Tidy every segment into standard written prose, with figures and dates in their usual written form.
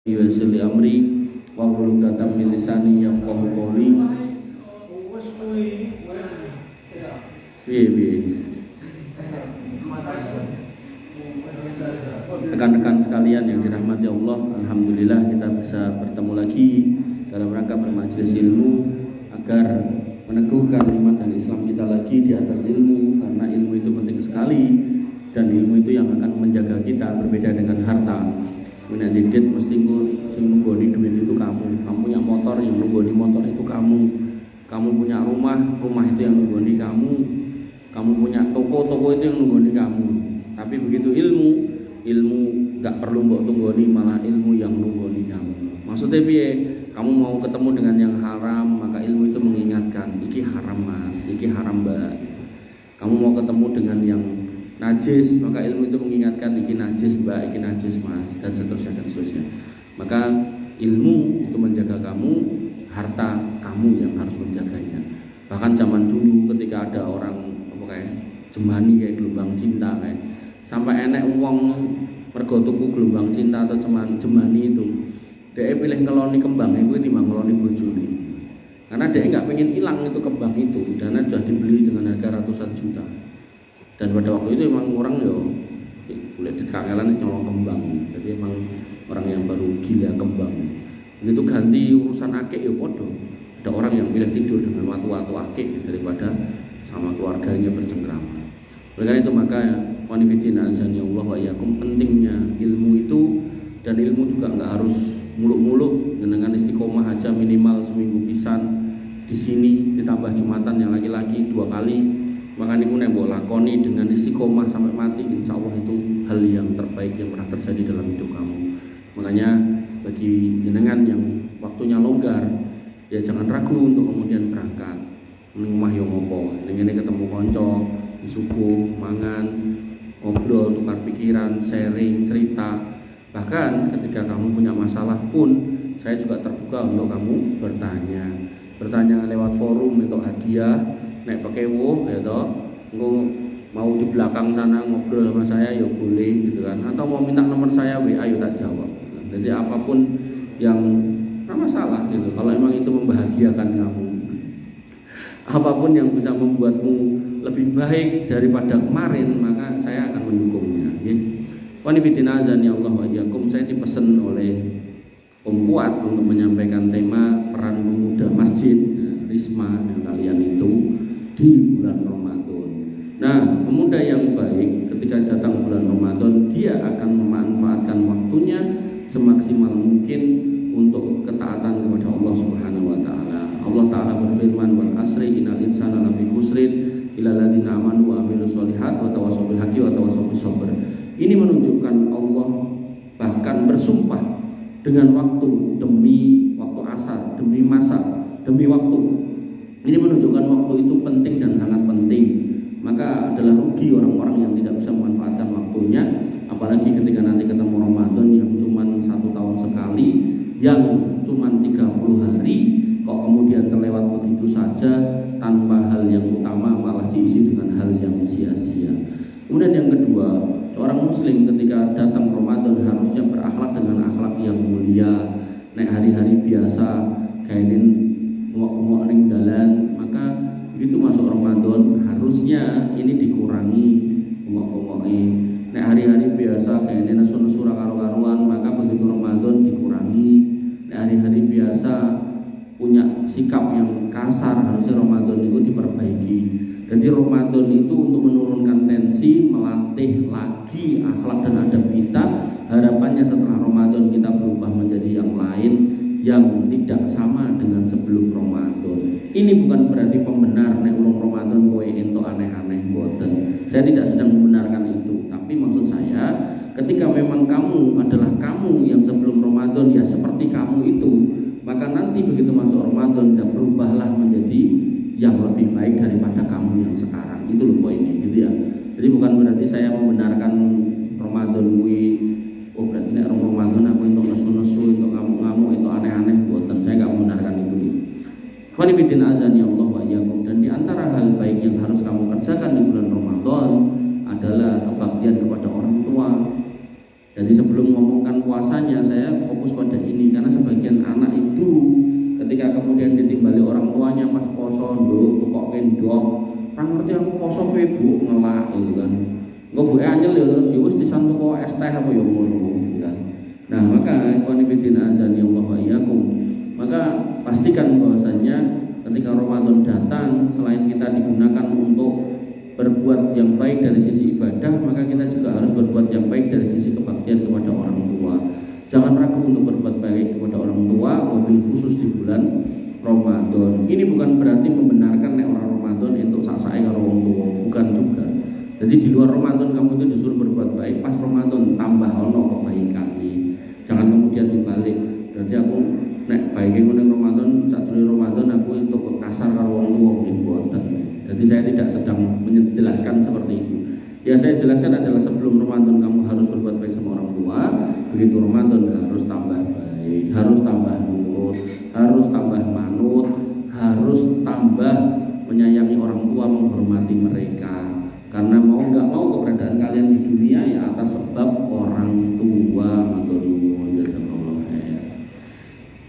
Yassir li amri wa hlul 'uqdatam min lisani yafqahu qawli. Piye. Rekan-rekan sekalian yang dirahmati Allah, alhamdulillah kita bisa bertemu lagi dalam rangka bermajelis ilmu agar meneguhkan iman dan Islam kita lagi di atas ilmu, karena ilmu itu penting sekali dan ilmu itu yang akan menjaga kita, berbeda dengan harta. Punya dikit mesti sing nunggoni duit itu kamu punya motor, yang nunggoni motor itu kamu punya rumah itu yang nunggoni kamu punya toko itu yang nunggoni kamu. Tapi begitu ilmu nggak perlu mbok tunggoni, malah ilmu yang nunggoni kamu. Maksudnya piye? Kamu mau ketemu dengan yang haram, maka ilmu itu mengingatkan, iki haram mas, iki haram mbak. Kamu mau ketemu dengan yang najis, maka ilmu itu mengingatkan, iki najis mbak, iki najis mas, dan seterusnya. Maka ilmu itu menjaga kamu, harta kamu yang harus menjaganya. Bahkan zaman dulu ketika ada orang jemani kayak gelombang cinta sampai enek uang mergo tuku gelombang cinta atau jemani itu, dia pilih ngeloni kembang itu timbang ngeloni bojone. Karena dia nggak pengen hilang itu kembang itu, dan sudah dibeli dengan harga ratusan juta. Dan pada waktu itu emang orang boleh dikangelan nyolong kembang. Jadi emang orang yang baru gila kembang. Begitu ganti urusan akik podo. Ada orang yang pilih tidur dengan watu-watu akik daripada sama keluarganya bercengkrama. Oleh karena itu maka wanifidina azanillah wa iyyakum, pentingnya ilmu itu, dan ilmu juga nggak harus muluk-muluk, dengan istiqomah aja minimal seminggu pisan di sini, ditambah Jumatan yang laki-laki 2 kali. Maka niku nek mbok lakoni dengan istiqomah sampai mati, insya Allah itu hal yang terbaik yang pernah terjadi dalam hidup kamu. Makanya bagi jenengan yang waktunya longgar, ya jangan ragu untuk kemudian berangkat. Ning omah yo ngopo, ning ngene ketemu kanca, disuguh, mangan, ngobrol, tukar pikiran, sharing, cerita. Bahkan ketika kamu punya masalah pun, saya juga terbuka untuk kamu bertanya lewat forum untuk hadiah. Nek pakai ya toh, mau di belakang sana ngobrol sama saya ya boleh gitu kan, atau mau minta nomor saya WA ayo tak jawab. Jadi apapun yang tidak masalah gitu, kalau emang itu membahagiakan kamu, apapun yang bisa membuatmu lebih baik daripada kemarin, maka saya akan mendukungnya. Wanifidina azan ya Allah wa iyyakum, saya dipesan oleh Pembuat untuk menyampaikan tema peran pemuda masjid Risma yang kalian itu di bulan Ramadan. Nah, pemuda yang baik ketika datang bulan Ramadan, dia akan memanfaatkan waktunya semaksimal mungkin untuk ketaatan kepada Allah Subhanahu wa taala. Allah taala berfirman, "Wal asri innal insana lafi khusrin illa alladziina aamanu wa 'amilus shalihaati wa tawassaw bil haqqi wa tawassaw bis sabr." Ini menunjukkan Allah bahkan bersumpah dengan waktu, demi waktu asar, demi masa, demi waktu. Ini menunjukkan waktu itu penting dan sangat penting. Maka adalah rugi orang-orang yang tidak bisa memanfaatkan waktunya, apalagi ketika nanti ketemu Ramadan yang cuma 1 tahun sekali, yang cuma 30 hari, kok kemudian terlewat begitu saja tanpa hal yang utama, malah diisi dengan hal yang sia-sia. Kemudian yang kedua, orang muslim ketika datang Ramadan harusnya berakhlak dengan akhlak yang mulia. Nek hari-hari biasa kainin ngomong ning dalan, maka begitu masuk Ramadan harusnya ini dikurangi ngomong-ngomongi. Nek hari-hari biasa kainin nesu-nesu karo-karuan, maka begitu Ramadan dikurangi. Nek hari-hari biasa punya sikap yang kasar, harusnya Ramadan itu diperbaiki. Jadi Ramadan itu untuk menurunkan tensi, melatih lagi akhlak dan adab kita. Harapannya setelah Ramadan kita berubah menjadi yang lain, yang tidak sama dengan sebelum Ramadan. Ini bukan berarti pembenar nek urung Ramadan kowe entuk aneh-aneh, boten. Saya tidak sedang membenarkan itu, tapi maksud saya ketika memang kamu adalah kamu yang sebelum Ramadan ya seperti kamu itu, maka nanti begitu masuk Ramadan dan berubahlah menjadi yang lebih baik daripada kamu yang sekarang. Itu loh poinnya gitu ya. Jadi bukan berarti saya membenarkan Ramadan berarti nek Ramadan aku untuk nesu-nesu, untuk ngamuk-ngamuk, itu aneh-aneh, buatan. Saya enggak membenarkan itu. Qanifidin azan ya Allah wa iyyakum, dan di antara hal baik yang harus kamu kerjakan di bulan Ramadan adalah kebaktian kepada orang tua. Jadi sebelum ngomongkan puasanya, saya fokus pada poso kowe Bu ngelak gitu kan. Engko Bu anyel ya terus ya wis disan tuku es teh apa ya ngono gitu kan. Nah, maka qanifidina azani Allah wa iyyakum. Maka pastikan bahwasanya ketika Ramadan datang, selain kita digunakan untuk berbuat yang baik dari sisi ibadah, maka kita juga harus berbuat yang baik dari sisi kebaktian kepada orang tua. Jangan ragu untuk berbuat baik kepada orang tua, wabil khusus di bulan Ramadan. Ini bukan berarti membenarkan nek orang Ramadan untuk sak-sake karo wong tua, bukan juga. Jadi di luar Ramadan kamu itu disuruh berbuat baik, pas Ramadan tambah ono kebaikan. Jangan kemudian dibalik. Berarti aku nek baike ngene Ramadan, sadurunge Ramadan aku untuk kasar karo wong tua mboten. Jadi saya tidak sedang menjelaskan seperti itu. Ya saya jelaskan adalah sebelum Ramadan kamu harus berbuat baik sama orang tua, begitu Ramadan harus tambah baik, harus tambah nurut, harus tambah manut, harus tambah menyayangi orang tua, menghormati mereka. Karena mau nggak mau keberadaan kalian di dunia ya atas sebab orang tua.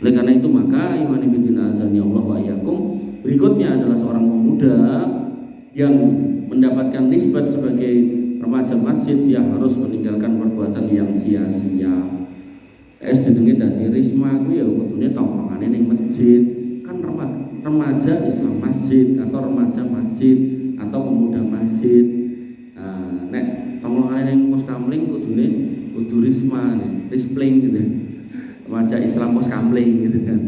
Oleh karena itu maka imani bidina azani Allah wa iyyakum, berikutnya adalah seorang pemuda yang mendapatkan nisbat sebagai remaja masjid, dia harus meninggalkan perbuatan yang sia-sia. Jenenge dadi risma kuwi ya kudune tongkrongane ning masjid. Kan remaja Islam masjid atau remaja masjid atau pemuda masjid. Nek tongkrongane ning pos kamling kudune kudu risma nih, rispling gitu. Remaja Islam pos kamling gitu kan.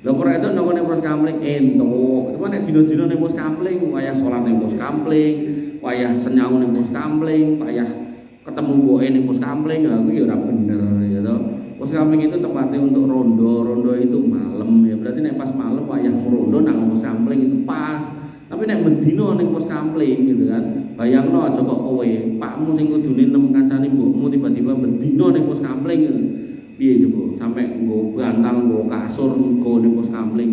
Lha ora itu nang pos kamling entuk. Itu nek dina-dina ning pos kamling, wayah salat ning pos kamling, wayah senyau ning pos kamling, wayah ketemu mboke ning pos kamling, ya kuwi ora bener ya toh. Pos kamling itu tempatnya untuk rondo itu malam ya. Berarti nek pas malam wayah rondo nang pos kamling itu pas. Tapi nek bendino ning pos kamling gitu kan. Bayangno aja kok kowe, pakmu sing kudune nem kancane mbokmu tiba-tiba bendino ning pos kamling. Piye coba sampai nggo bantal nggo kasur nggo ning pos kamling.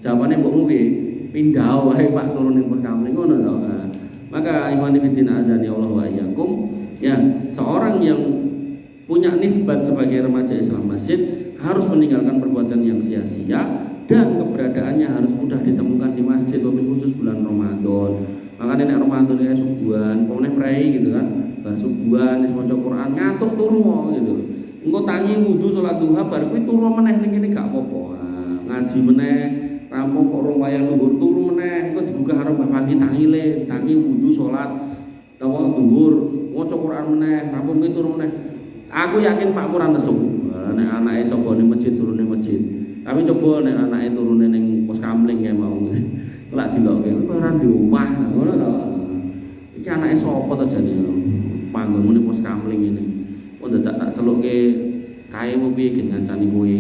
Jawabane mbokmu piye? Pindah wae Pak turun ning pos kamling ngono to. Maka ikhwan fillah azani Allah wa iyyakum, ya, seorang yang punya nisbat sebagai remaja Islam masjid harus meninggalkan perbuatan yang sia-sia dan keberadaannya harus mudah ditemukan di masjid, wabil khusus bulan Ramadan. Makanya nek Ramadan ya subuhan, pomene prei gitu kan. Bar subuhan wis maca Quran ngantuk turu gitu. Engko tangi wudu salat duha bar kuwi turu meneh ning kene gak apa-apa. Ngaji meneh, rampung kok rong wayah luhur turu meneh, engko dibuka karo pagi tangile, tangi wudu salat tawa duhur, maca Quran meneh, rampung kuwi turu meneh. Aku yakin Pak Quran nesu. Nek anake sapa ning masjid turune masjid. Tapi coba nek anake turune ning pos kamling kae mau. Lak dilokke ora di omah ngono to. Iki anake sapa to jane panggonmu ning pos kamling ini. Oh tak celukke kae mu piye gen ngancani kowe.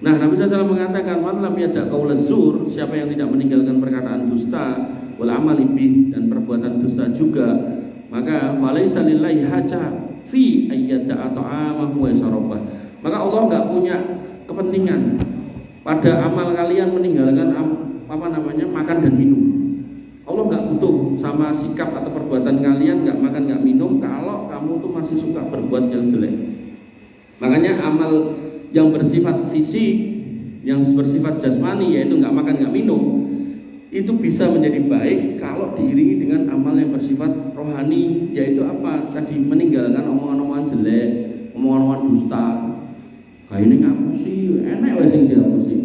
Nah, Nabi SAW mengatakan man lam yada qaul zur, siapa yang tidak meninggalkan perkataan dusta wal amali bih dan perbuatan dusta juga, maka falaisa lillahi haja fi ayyata ta'amahu wa syarabah. Maka Allah enggak punya kepentingan pada amal kalian meninggalkan makan dan minum. Allah enggak butuh sama sikap atau perbuatan kalian enggak makan enggak minum kalau kamu tuh masih suka berbuat yang jelek. Makanya amal yang bersifat fisik, yang bersifat jasmani, yaitu enggak makan enggak minum, itu bisa menjadi baik kalau diiringi dengan amal yang bersifat rohani, yaitu apa? Tadi meninggalkan omongan-omongan jelek, omongan-omongan dusta. Kayak ini ngapusi, enak wae sing diapusi.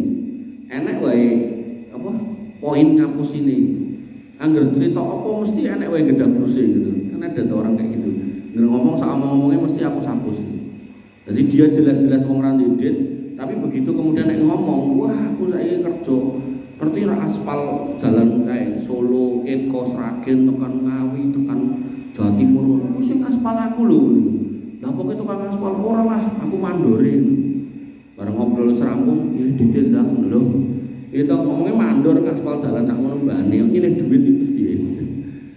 Enak wae apa? Poin ngapus ini. Angger cerita apa mesti enak wae gedabruse gitu. Kan ada orang kayak gitu. Ngomong sak omong-omongnya mesti hapus-hapus. Jadi dia jelas-jelas wong ra ndit, tapi begitu kemudian nek ngomong, wah aku saiki kerja ngerti ra aspal jalan kae Solo, Eko, Sragen, tekan Ngawi, tekan Jawa Timur. Sing aspal aku lho. Lah pokoke tukang aspal ora lah, aku mandore. Bareng ngobrol serampung, ini ditendang ngono lho. Itu ngomongnya mandor aspal jalan sak ngono mbane, ini duit itu piye.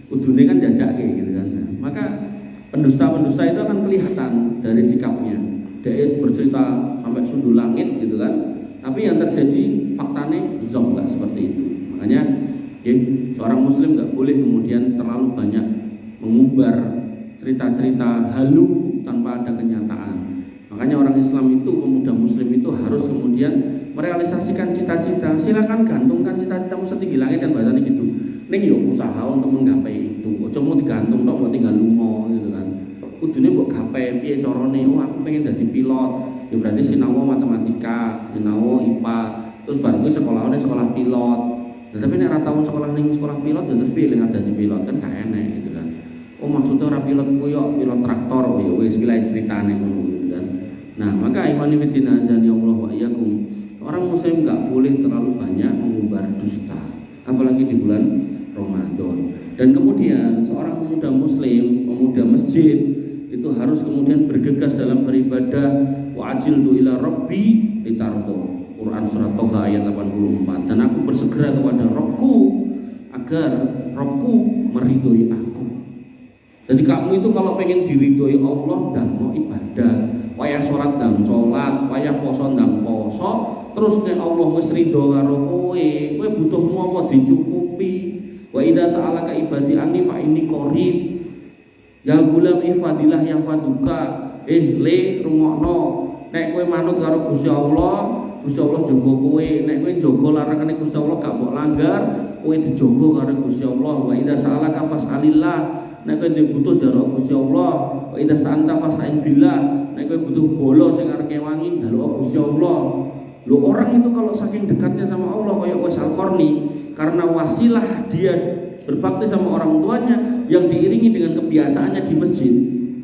Kudune kan jajake gitu kan. Maka pendusta-pendusta itu akan kelihatan dari sikapnya. Dia bercerita sampai sundul langit gitu kan. Tapi yang terjadi faktanya zong enggak seperti itu. Makanya seorang muslim enggak boleh kemudian terlalu banyak mengumbar cerita-cerita halu tanpa ada kenyataan. Makanya orang Islam itu, pemuda muslim itu harus kemudian merealisasikan cita-cita. Silakan gantungkan cita-citamu setinggi langit dan bahasanya gitu. Ning yo usaha untuk menggapai itu. Ojo mau digantung tok, mau tinggal lunga gitu kan. Kudune mbok gawe piye carane? Oh, aku pengen dadi pilot. Ya berarti sinau matematika, sinau IPA, terus baru sekolahane sekolah pilot. Nah, tapi nek ora tau sekolah ning sekolah pilot terus pilih dadi pilot kan gak enak gitu kan. Oh, maksudnya ora pilot kuwi yo pilot traktor ya wis ki ceritane ngono gitu kan. Nah, maka imani bidina azani Allah wa iyyakum. Orang muslim enggak boleh terlalu banyak mengumbar dusta, apalagi di bulan Ramadan. Dan kemudian seorang pemuda muslim, pemuda masjid itu harus kemudian bergegas dalam beribadah. Wa ajiltu ila rabbi litardo. Quran surat Toha ayat 84. Dan aku bersegera kepada Rabbku agar Rabbku meridhoi aku. Jadi kamu itu kalau pengen diridhoi Allah dan mau ibadah, wayah sholat dan sholat, wayah poso dan poso, terus nek Allah wis ridho karo kowe butuhmu apa dicukupi. Wa idza sa'alaka ibadi anni fa inni qarib. Ya gulam ifadillah yang faduka. Le rungokno, nek kowe manut karo Gusti Allah jaga kowe. Nek kowe jaga larangane Gusti Allah gak mbok langgar, kowe dijaga karo Gusti Allah. Wa idza sa'alaka fas'alillah. Nek kowe butuh jaro Gusti Allah, wa idza sta'anta fas'in billah. Nek kowe butuh bolo sing arep kewangi, njaluk Gusti Allah. Loh, orang itu kalau saking dekatnya sama Allah kayak Uwais Al-Qarni, karena wasilah dia berbakti sama orang tuanya yang diiringi dengan kebiasaannya di masjid.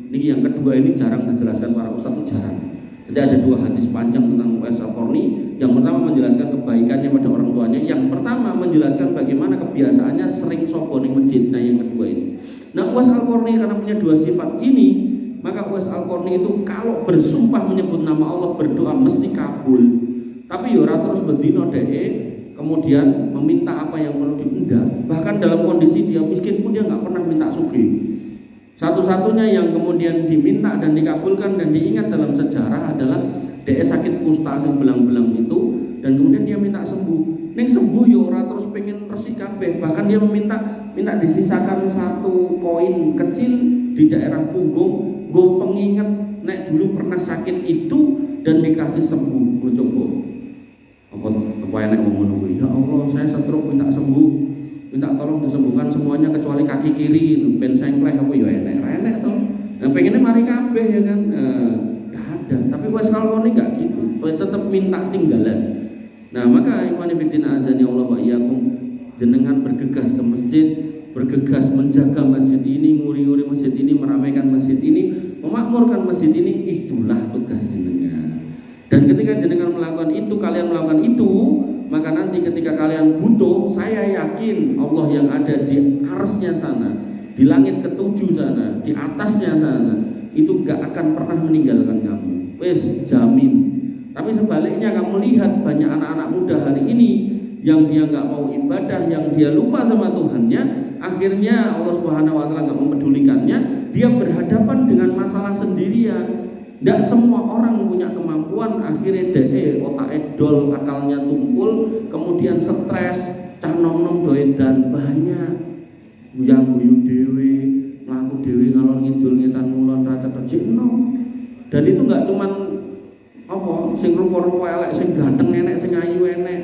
Ini yang kedua, ini jarang dijelaskan para ustaz, jarang. Jadi ada dua hadis panjang tentang Uwais Al-Qarni. Yang pertama menjelaskan kebaikannya pada orang tuanya. Yang pertama menjelaskan bagaimana kebiasaannya sering sopo di masjid. Nah, yang kedua ini. Nah, Uwais Al-Qarni karena punya dua sifat ini, maka Uwais Al-Qarni itu kalau bersumpah menyebut nama Allah, berdoa mesti kabul. Tapi ora terus bedino kemudian meminta apa yang perlu diminta. Bahkan dalam kondisi dia miskin pun dia nggak pernah minta sugih. Satu-satunya yang kemudian diminta dan dikabulkan dan diingat dalam sejarah adalah dia sakit kusta yang belang-belang itu, dan kemudian dia minta sembuh. Neng sembuh ya ora terus pengen resik kabeh. Bahkan dia minta disisakan satu koin kecil di daerah punggung, gue pengingat nek dulu pernah sakit itu dan dikasih sembuh. Gue coba. Apa enak ngomong kuwi, ya Allah saya stroke minta sembuh, minta tolong disembuhkan semuanya kecuali kaki kiri, ben sengkleh apa ya enek toh. Nah pengennya mari kabeh ya kan, enggak ada. Tapi Uwais Al-Qarni enggak gitu, tetap minta tinggalan. Nah maka ikhwan fillah azani Allah wa iyyakum, jenengan bergegas ke masjid, bergegas menjaga masjid ini, nguri-nguri masjid ini, meramaikan masjid ini, memakmurkan masjid ini, itulah tugas jenengan. Dan ketika jenengan melakukan itu, kalian melakukan itu, maka nanti ketika kalian butuh, saya yakin Allah yang ada di arsnya sana, di langit ketujuh sana, di atasnya sana, itu gak akan pernah meninggalkan kamu. Wes jamin. Tapi sebaliknya kamu lihat banyak anak-anak muda hari ini yang dia gak mau ibadah, yang dia lupa sama Tuhannya, akhirnya Allah Subhanahu wa taala gak mempedulikannya, dia berhadapan dengan masalah sendirian. Tidak semua orang punya kemampuan, akhirnya otak edol, akalnya tumpul, kemudian stres, cah nom-nom doedan banyak, guyang-guyu dewe, melaku dewe ngalor ngidul ngetan mulon raca kecil no. Dan itu nggak cuman apa, sing rupa-rupa elek, sing ganteng enek, sing ayu enek,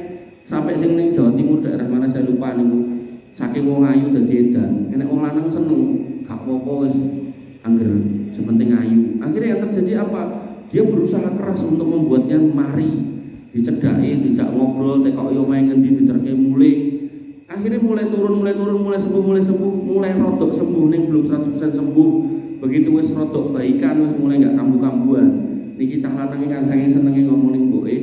sampai sing ning Jawa Timur daerah mana saya lupa niku, saking wong ayu dadi edan, enek wong lanang seneng, gak apa-apa wis angger sepenting ayu. Akhirnya yang terjadi apa? Dia berusaha keras untuk membuatnya mari, dicedai, dijak ngobrol, tekok yo main ngendi diterke mulai. Akhirnya mulai turun, mulai sembuh, mulai rodok sembuh, ning belum 100% sembuh. Begitu wis rodok baikan, wis mulai enggak kambuh-kambuhan. Niki cah lanang kan saking senenge ngomong ning mboke,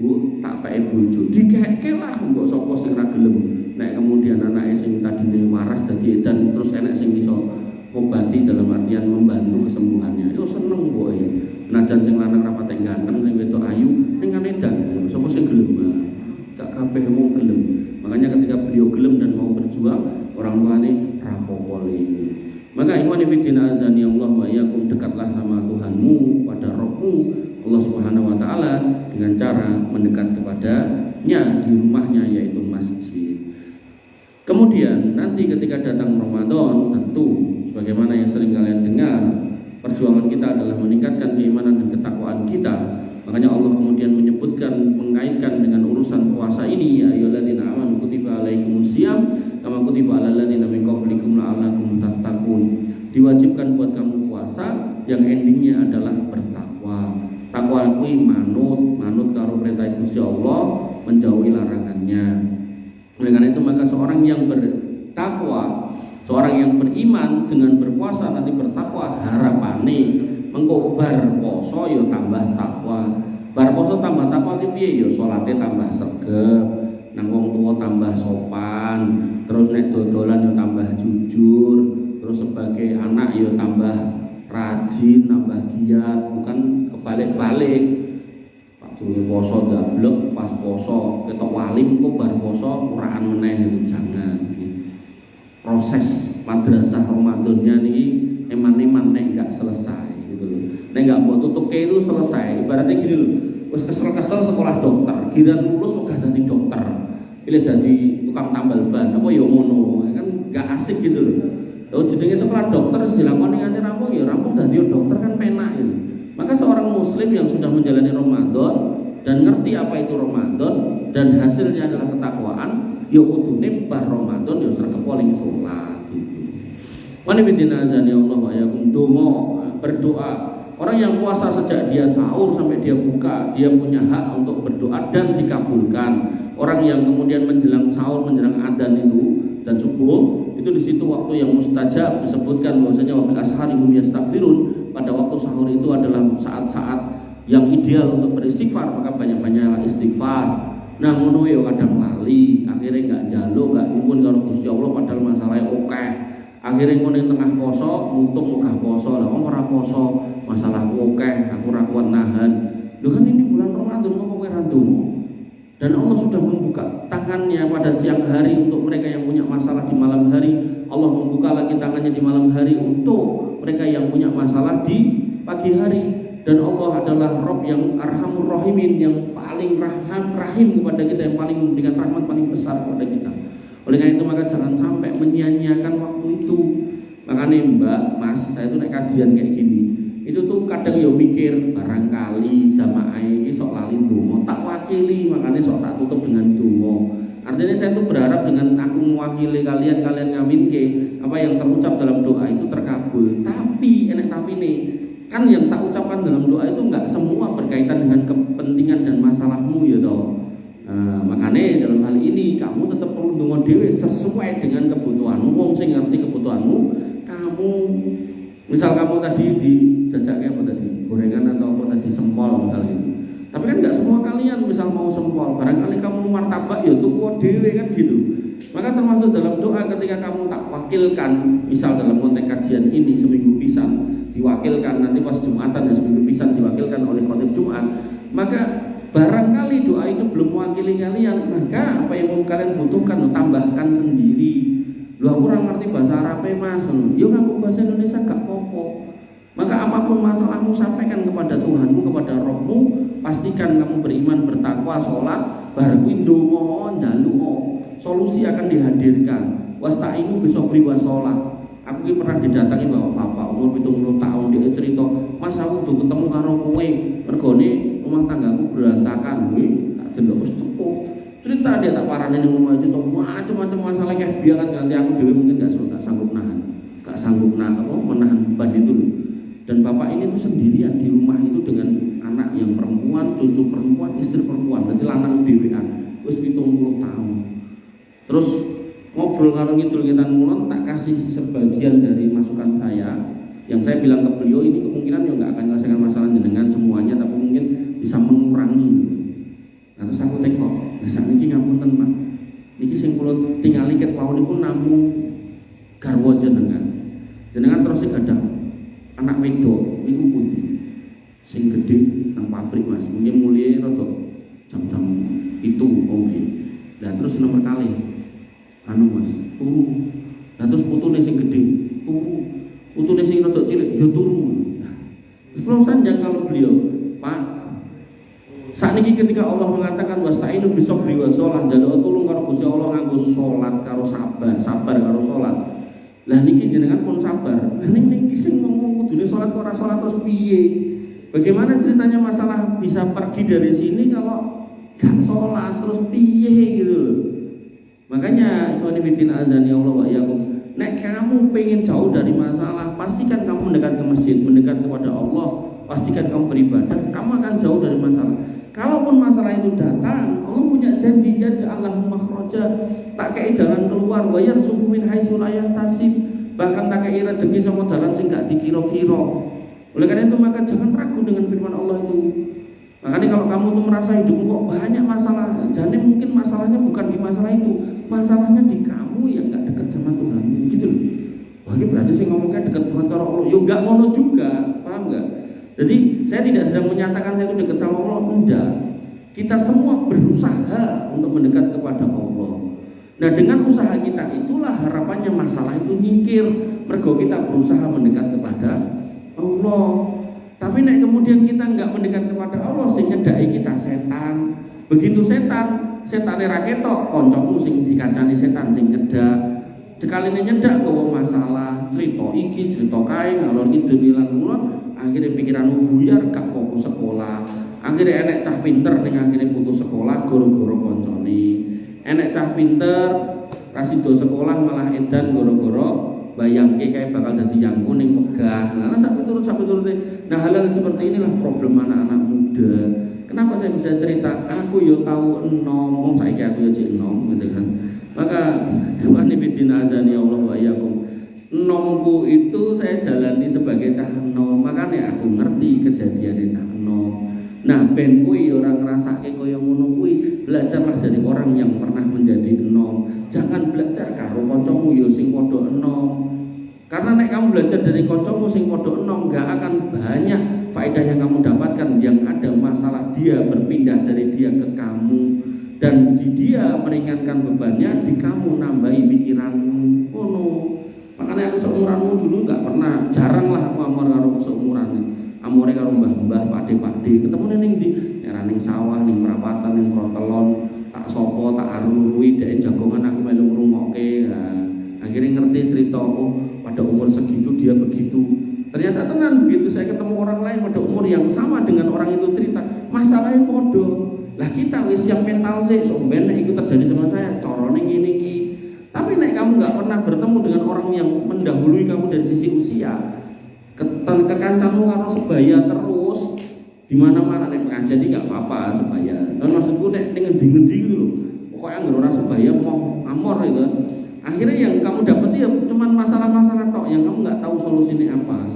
Bu, tak pake bojo. Dikeke lah mbok sapa sing ra gelem. Nek kemudian anake sing tadine waras dadi edan, terus enek sing iso obati dalam artian membantu kesembuhannya. Yo seneng boy. Najan sing lanang rapate ganteng, sing wedok ayu, ning kan edan. Sapa sing gelem? Gak kabeh wong gelem. Makanya ketika beliau gelem dan mau berjuang, orang tuane rapopo iki. Maka ikhwan fillah azani Allah wa iyyakum, dekatlah sama Tuhanmu, pada Rabbmu Allah Subhanahu wa taala dengan cara mendekat kepadanya di rumahnya, yaitu masjid. Kemudian nanti ketika datang Ramadan, tentu sebagaimana yang sering kalian dengar, perjuangan kita adalah meningkatkan keimanan dan ketakwaan kita. Makanya Allah kemudian menyebutkan, mengaitkan dengan urusan puasa ini, ya ayyuhalladzina amanu kutiba alaikumusiyam kama kutiba alal ladzina min qablikum la'allakum tattaqun. Diwajibkan buat kamu puasa yang endingnya adalah bertakwa. Takwa kuwi manut karo perintah Gusti Allah, menjauhi larangannya. Oleh karena itu maka seorang yang bertakwa, seorang yang beriman dengan berpuasa nanti bertakwa, harapane mengko bar poso ya tambah takwa. Bar poso tambah takwa ki piye ya salate tambah sregep, nang wong tuwa tambah sopan, terus nek dodolan ya tambah jujur, terus sebagai anak ya tambah rajin, tambah giat, bukan kebalik-balik. Pak Dulu poso gablek, pas poso ketok wali kok bar poso uraan meneh itu jangan. Proses madrasah Ramadannya niki eman-eman nek enggak selesai gitu loh. Nek enggak mbok tutuke itu selesai. Ibaratnya gini loh, wis kesel-kesel sekolah dokter, giliran lulus kok gak dadi dokter. Pilih dadi tukang tambal ban apa ya ngono, kan enggak asik gitu loh. Lho jenenge sekolah dokter dilakoni nganti rampung ya rampung dadi dokter kan penak gitu. Maka seorang muslim yang sudah menjalani Ramadan dan ngerti apa itu Ramadan dan hasilnya adalah ketakwaan, ya kudune bar Ramadan ya sregep paling salat gitu. Mane bidina azan ya Allah wa yakum berdoa. Orang yang puasa sejak dia sahur sampai dia buka, dia punya hak untuk berdoa dan dikabulkan. Orang yang kemudian menjelang sahur, menjelang adzan itu dan subuh, itu di situ waktu yang mustajab, disebutkan bahwasanya wabil ashari hum yastaghfirun. Pada waktu sahur itu adalah saat-saat yang ideal untuk beristighfar, maka banyak-banyak istighfar. Nah ngono ya kadang lali, akhirnya enggak njaluk, enggak nyuwun karo Gusti Allah padahal masalahnya oke. Akhirnya ngono ning tengah poso, untung muka poso, lah wong ora poso, masalahku oke, aku ora kuat nahan. Lho kan ini bulan Ramadan kok kowe ra ndonga. Dan Allah sudah membuka tangannya pada siang hari untuk mereka yang punya masalah di malam hari. Allah membuka lagi tangannya di malam hari untuk mereka yang punya masalah di pagi hari. Dan Allah adalah Rabb yang Arhamur Rahimin, yang paling rahim kepada kita, yang paling memberikan rahmat paling besar kepada kita. Oleh karena itu maka jangan sampai menyia-nyiakan waktu itu. Makanya Mbak, Mas, saya tuh naik kajian kayak gini. Itu tuh kadang ya mikir barangkali jamaah ini sok lali donga, tak wakili, makanya sok tak tutup dengan donga. Artinya saya tuh berharap dengan aku mewakili kalian ngaminke apa yang terucap dalam doa itu terkabul. Tapi enak tapi nih, kan yang tak ucapkan dalam doa itu enggak semua berkaitan dengan kepentingan dan masalahmu ya toh. Makanya dalam hal ini kamu tetap perlu donga dhewe sesuai dengan kebutuhanmu. Wong sing ngerti kebutuhanmu, kamu misal kamu tadi dijajaknya apa tadi? Gorengan atau apa tadi, sempol misalnya itu. Tapi kan enggak semua kalian misal mau sempol, barangkali kamu martabak ya tuku dhewe kan gitu. Maka termasuk dalam doa ketika kamu tak wakilkan, misal dalam konteks kajian ini seminggu pisan diwakilkan, nanti pas Jumatan ya seminggu pisan diwakilkan oleh khotib Jumat, maka barangkali doa itu belum mewakili kalian, maka apa yang kalian butuhkan tambahkan sendiri. Lu aku kurang ngerti bahasa Arab Mas, yo ngaku bahasa Indonesia gak apa-apa. Maka apapun masalahmu sampaikan kepada Tuhanmu, kepada Rabbmu. Pastikan kamu beriman, bertakwa, sholat, baru ndonga njaluk solusi akan dihadirkan. Wasta'inu bisabri wasolat. Aku ki pernah didatangi bapak umur 70 tahun, dia cerita, "Mas aku kudu ketemu karo kowe, mergone rumah tanggaku berantakan." Kuwi tak delok wis teko. Cerita dia tak parane ning omah itu macam-macam masalah kayak biar kan nanti aku dhewe mungkin gak sanggup nahan. Gak sanggup menahan beban itu loh. Dan bapak ini tuh sendirian di rumah itu dengan anak yang perempuan, cucu perempuan, istri perempuan, berarti lanang dhewean, wis 70 tahun. Terus ngobrol karo ngidul-ngitan mulon, tak kasih sebagian dari masukan saya yang saya bilang ke beliau, ini kemungkinan ya nggak akan menyelesaikan masalah jenengan semuanya, tapi mungkin bisa mengurangi. Nah, terus aku tengok, nah sakniki ngapunten Pak, niki sing kula tingali ket wau niku namung garwa jenengan terus gadah anak wedok niku pundi sing gedhe nang pabrik Mas, mungkin mulai rada jam-jam itu nggih. Lah terus nomor kali Mas, turu. Lah terus putune sing gedhe, turu. Putune sing rada cilik ya turu. Nah, terus sanjang kalau beliau, Pak, saat ini ketika Allah mengatakan wasta'inu bisabri wasolat, njaluk tulung karo Gusti Allah nganggo salat karo sabar karo salat. Lah niki jenengan pun sabar. Lah niki sing ngomong kudune salat kok ora salat terus piye? Bagaimana ceritanya masalah bisa pergi dari sini kalau gak salat terus piye gitu loh. Makanya ikhwan fillah azan ya Allah wa iyyakum, Nek kamu pengen jauh dari masalah, pastikan kamu mendekat ke masjid, mendekat kepada Allah, pastikan kamu beribadah, kamu akan jauh dari masalah. Kalaupun masalah itu datang, Allah punya janji, ya ja'allahu makhraja, tak kei jalan keluar, wa yarzuqhu min haitsu la yahtasib, bahkan tak kei rezeki sama dalan sing gak dikira-kira. Oleh karena itu maka jangan ragu dengan firman Allah itu. Makanya kalau kamu tuh merasa hidupmu kok banyak masalah, jadi mungkin masalahnya bukan di masalah itu, masalahnya di kamu yang gak dekat sama Tuhan, gitu loh. Wah, ini berarti sih ngomongnya dekat Tuhan karo Allah, yo gak ngono juga, paham gak? Jadi saya tidak sedang menyatakan saya itu dekat sama Allah, enggak. Kita semua berusaha untuk mendekat kepada Allah. Nah, dengan usaha kita itulah harapannya masalah itu nyingkir, mergo kita berusaha mendekat kepada Allah. Tapi nek kemudian kita enggak mendekat kepada Allah, sing nyedaki kita setan. Begitu setane ra ketok, kancamu sing dikancani setan sing nyedak. Dekaline nyedak nggawa masalah, cerita iki, cerita kae, ngalor ngidul lan kulon, akhirnya pikiranmu buyar, gak fokus sekolah. Akhirnya enek cah pinter ning akhirnya putus sekolah gara-gara kancane. Enek cah pinter rasido sekolah malah edan gara-gara bayangke kayak bakal dadi yang kuning megah. Nah, sampai turut. Nah, hal-hal seperti inilah problem anak-anak muda. Kenapa saya bisa cerita? Aku yo tahu enom, saiki aku yo cek enom gitu kan. Maka wani bidina azani Allah wa iyyakum. Enomku itu saya jalani sebagai cah enom, makanya aku ngerti kejadiannya cah enom. Nah, ben kuwi ora ngrasake kaya ngono kuwi, belajarlah dari orang yang pernah menjadi enom. Jangan belajar karo kancamu yo sing padha enom. Karena nek kamu belajar dari kancamu sing padha enom, enggak akan banyak faedah yang kamu dapatkan. Yang ada masalah dia berpindah dari dia ke kamu, dan di dia meringankan bebannya, di kamu nambahi pikiranmu. Oh no. Makanya aku seumuranmu dulu enggak pernah, jarang lah aku amor karo seumuran. Amore karo mbah-mbah, pakde-pakde, ketemu ning ndi? Era ning sawah, ning perapatan, ning protelon, tak sopo, tak arurui, dhek jagongan aku melu ngrungokke. Akhirnya ngerti cerita, oh pada umur segitu dia begitu. Ternyata tenan, begitu saya ketemu orang lain pada umur yang sama dengan orang itu cerita, masalahnya podo. Lah kita wis siap mental sih, somben nek itu terjadi sama saya, corone ngene iki. Tapi nek kamu nggak pernah bertemu dengan orang yang mendahului kamu dari sisi usia, kekancanmu karo sebaya terus, di mana-mana nek pengajian iki nggak apa-apa sebaya. Dan maksudku nek ngendi-ngendi gitu loh, pokoknya nggak orang sebaya mau amor gitu. Akhirnya yang kamu dapat ya cuma masalah-masalah tok yang kamu nggak tahu solusinya apa.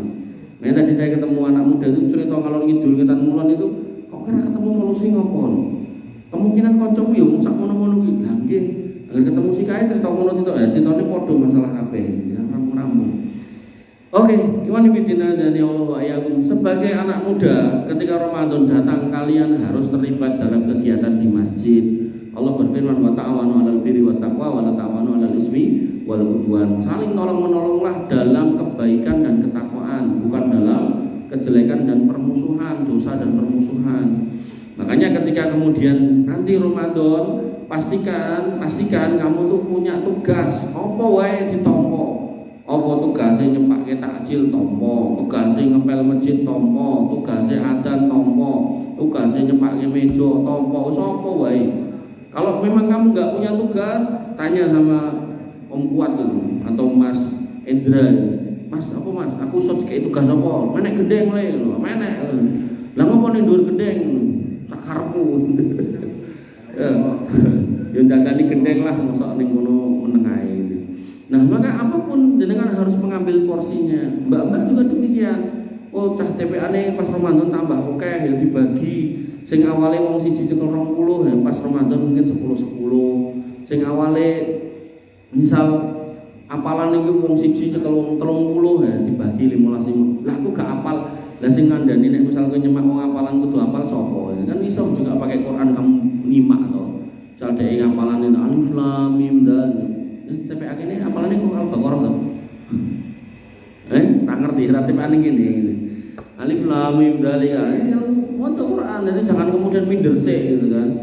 Nah, tadi saya ketemu anak muda itu cerita kalau ngidul ngetan mulon itu, kok kira ketemu solusi ngopon. Kemungkinan kancamu ya mung sak ngono-ngono kuwi. Lah nggih, agar ketemu si kae cerita ngono cerita ya ceritane padha masalah kabeh. Ya rampung-rampung. Oke, iwan bidina dan ya Allah wa iyyakum. Sebagai anak muda, ketika Ramadan datang kalian harus terlibat dalam kegiatan di masjid. Allah berfirman, wa ta'awanu 'alal birri wat taqwa wa la ta'awanu 'alal ismi wal 'udwan. Saling tolong-menolonglah dalam kebaikan dan ketakwaan, bukan dalam kejelekan dan permusuhan, dosa dan permusuhan. Makanya ketika kemudian nanti Ramadan, pastikan kamu tuh punya tugas. Apa wae ditampa. Apa tugasnya nyepake takjil tampa, tugasnya ngepel masjid tampa, tugasnya adzan tampa, tugasnya nyepake meja tampa, sapa wae. Kalau memang kamu nggak punya tugas, tanya sama Om Kuat gitu, atau Mas Endra. Mas, apa Mas? Aku iso dikei tugas apa? Menek gendeng le, menek. Lah ngopo ning dhuwur gendeng? Sak karepmu. Ya ndangani gendeng lah, mosok ning ngono meneng ae. Nah, maka apapun jenengan harus mengambil porsinya. Mbak-mbak juga demikian. Oh, cah TPA-ne pas Ramadan tambah oke, ya dibagi. Sing awale wong siji cekel 20 ya pas Ramadan mungkin 10-10. Sing awale misal apalan iki wong siji cekel 30 ya dibagi 15. Lah aku gak apal. Lah sing ngandani nek misal kowe nyemak wong apalan kudu apal sapa? Kan iso juga pakai Quran kamu nyimak to. Misal dhek ngapalane alif lam mim dal. TPA kene apalane kok Al-Baqarah to? Tak ngerti TPA ning kene. Alif lam mim dal ya. Maca Quran, jadi jangan kemudian minder sih gitu kan.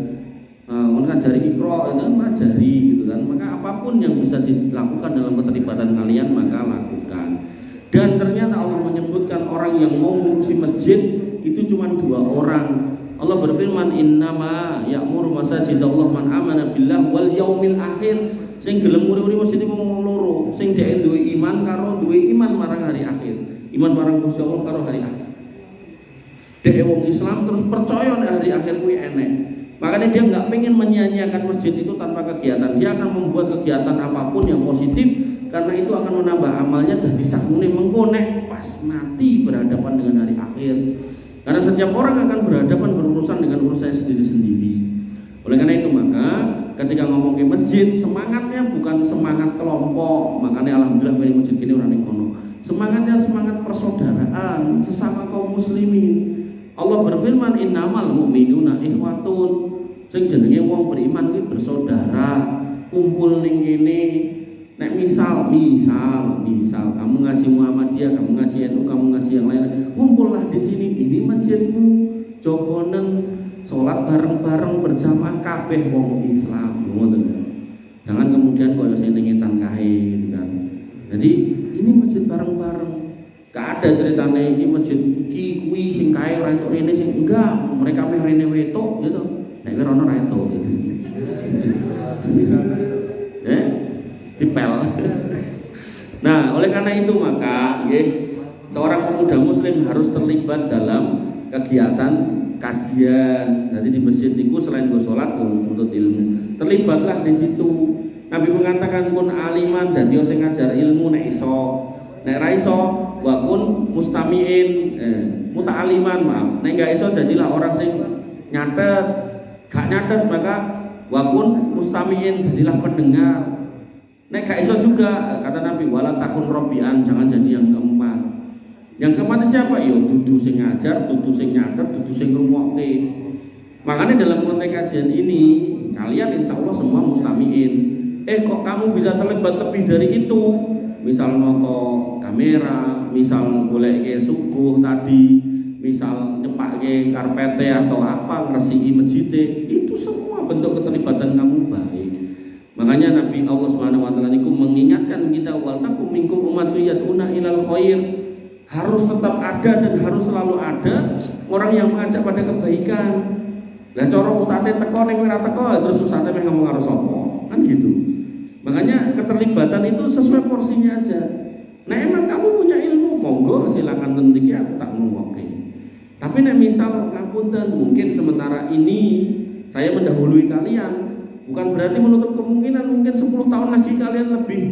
Ngajari Iqra itu ngajari gitu kan. Maka apapun yang bisa dilakukan dalam keterlibatan kalian maka lakukan. Dan ternyata Allah menyebutkan orang yang mau ngurusi masjid itu cuma 2 orang. Allah berfirman, innama ya'muru masajidallah man amana billah wal yaumil akhir. Sing gelem muri-muri masjid iki mung loro, sing dhek duwe iman karo duwe iman marang hari akhir. Iman marang Gusti Allah karo hari akhir. Dhek wong Islam terus percaya nek hari akhir kuwi enek. Makanya dia nggak pengen menyia-nyiakan masjid itu tanpa kegiatan. Dia akan membuat kegiatan apapun yang positif karena itu akan menambah amalnya dan disakune mengkonek pas mati berhadapan dengan hari akhir. Karena setiap orang akan berhadapan berurusan dengan urusannya sendiri-sendiri. Oleh karena itu maka ketika ngomong ke masjid semangatnya bukan semangat kelompok. Makanya alhamdulillah di masjid ini orang ngono. Semangatnya semangat persaudaraan sesama kaum muslimin. Allah berfirman innamal mu'minuna ikhwatun. Sing jenenge wong beriman kuwi bersaudara, kumpul ning kene. Nek misal kamu ngaji Muhammadiyah, kamu ngaji NU, kamu ngaji yang lain, kumpullah di sini, ini masjidmu, jogonen salat bareng-bareng berjamaah kabeh wong Islam, ngoten. Jangan kemudian koyo sing ngetan kae gitu kan. Jadi ini masjid bareng-bareng. Gak ada ceritanya ini masjid ki kuwi sing kae ora entuk rene sing enggak, mereka meh rene wetok gitu. Nek ora ono ra entuk gitu. Dipel. Nah, oleh karena itu maka seorang pemuda muslim harus terlibat dalam kegiatan kajian. Jadi di masjid itu selain gue sholat untuk ilmu, terlibatlah di situ. Nabi mengatakan pun aliman dan dia sing ngajar ilmu nek iso. Nek ra iso wa kun mustamiin muta'aliman maaf. Nek gak iso jadilah orang sing nyatet. Gak nyatet maka wa kun mustamiin jadilah pendengar. Nek gak iso juga kata Nabi wala takun robian, jangan jadi yang keempat. Yang keempat siapa? Yo dudu sing ngajar, dudu sing nyatet, dudu sing ngrungokke. Makanya dalam konteks kajian ini kalian insya Allah semua mustamiin. Kok kamu bisa terlibat lebih dari itu? Misal noto kamera, misal golek suguh tadi, misal nyepake karpete atau apa, ngresiki masjid, itu semua bentuk keterlibatan kamu baik. Makanya Nabi Allah Subhanahu wa taala niku mengingatkan kita wal takum minkum ummatun yad'una ilal khair. Harus tetap ada dan harus selalu ada orang yang mengajak pada kebaikan. Lah cara ustaze teko ning ora teko terus ustaze meh ngomong karo sapa? Kan gitu. Makanya keterlibatan itu sesuai porsinya aja. Nah emang kamu punya ilmu, monggo silakan tendiki aku tak ngomongi. Tapi nek misal ngapunten mungkin sementara ini saya mendahului kalian, bukan berarti menutup kemungkinan mungkin 10 tahun lagi kalian lebih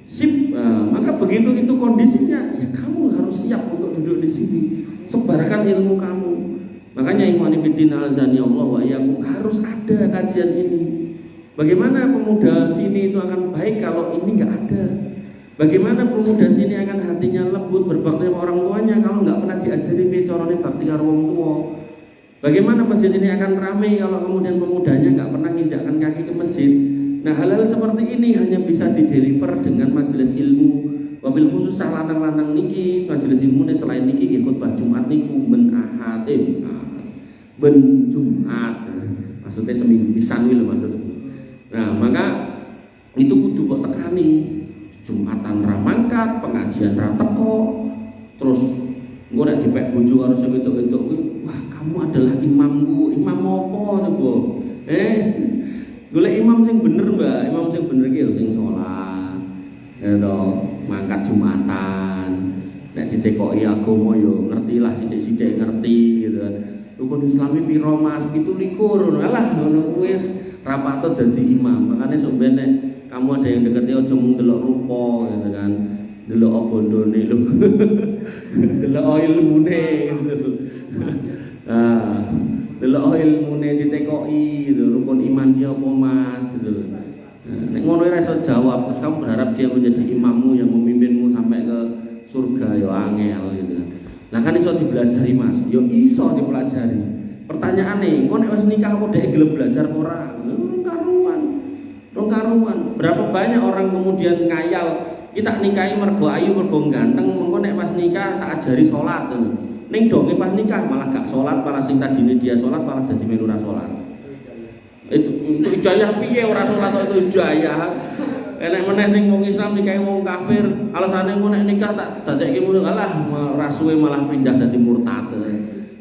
sip. Maka begitu itu kondisinya, ya kamu harus siap untuk duduk di sini. Sebarkan ilmu kamu. Makanya ikhwan fillah azani Allah wa iyyakum harus ada kajian ini. Bagaimana pemuda sini itu akan baik kalau ini nggak ada? Bagaimana pemuda sini akan hatinya lembut berbakti sama orang tuanya kalau nggak pernah diajari carane bakti karo wong tua? Bagaimana masjid ini akan ramai kalau kemudian pemudanya nggak pernah nginjakkan kaki ke masjid? Nah hal-hal seperti ini hanya bisa dideliver dengan majelis ilmu. Wabil khusus lanang-lanang niki majelis ilmu ini selain niki khutbah Jumat niku ben Ahad ben Jumat. Maksudnya seminggu pisan lho maksudnya. Nah, maka itu kudu kok tekani. Jumatan ra mangkat, pengajian ra teko. Terus engko nek dipek bojo karo sing wedok-wedok kuwi, wah kamu adalah imamku. Imam apa coba? Golek imam sing bener, Mbak. Imam sing bener ki sing salat. Ya toh, mangkat Jumatan. Nek ditekoki agama yo ngertilah sithik-sithik ngerti gitu kan. Rukun Islami piro Mas? 17. Alah ngono wis ra patut dadi imam. Makane sok ben nek kamu ada yang deketi aja mung delok rupa gitu kan. Delok bondone lho. Delok ilmune gitu. Nah, delok ilmune ditekoki gitu. Rukun iman ki apa Mas gitu. Nek ngono ora iso jawab terus kamu berharap dia menjadi imammu yang memimpinmu sampai ke surga ya angel gitu. Nah kan iso dipelajari Mas, yo iso dipelajari. Pertanyaane, kok nek wis nikah kok dhek gelem belajar ora? Karuan. Berapa banyak orang kemudian ngayal, kita nikahi mergo ayu mergo ganteng, mengko nek pas nikah tak ajari salat. Ning donge pas nikah malah gak salat, malah sing tadine dia salat malah dadi melu ora salat. Itu ijayah piye ora salat itu ijayah. Enek meneh ning wong Islam nikahi wong kafir, alasane engko nek nikah tak dadekke ngono alah rasuwe malah pindah dadi murtad.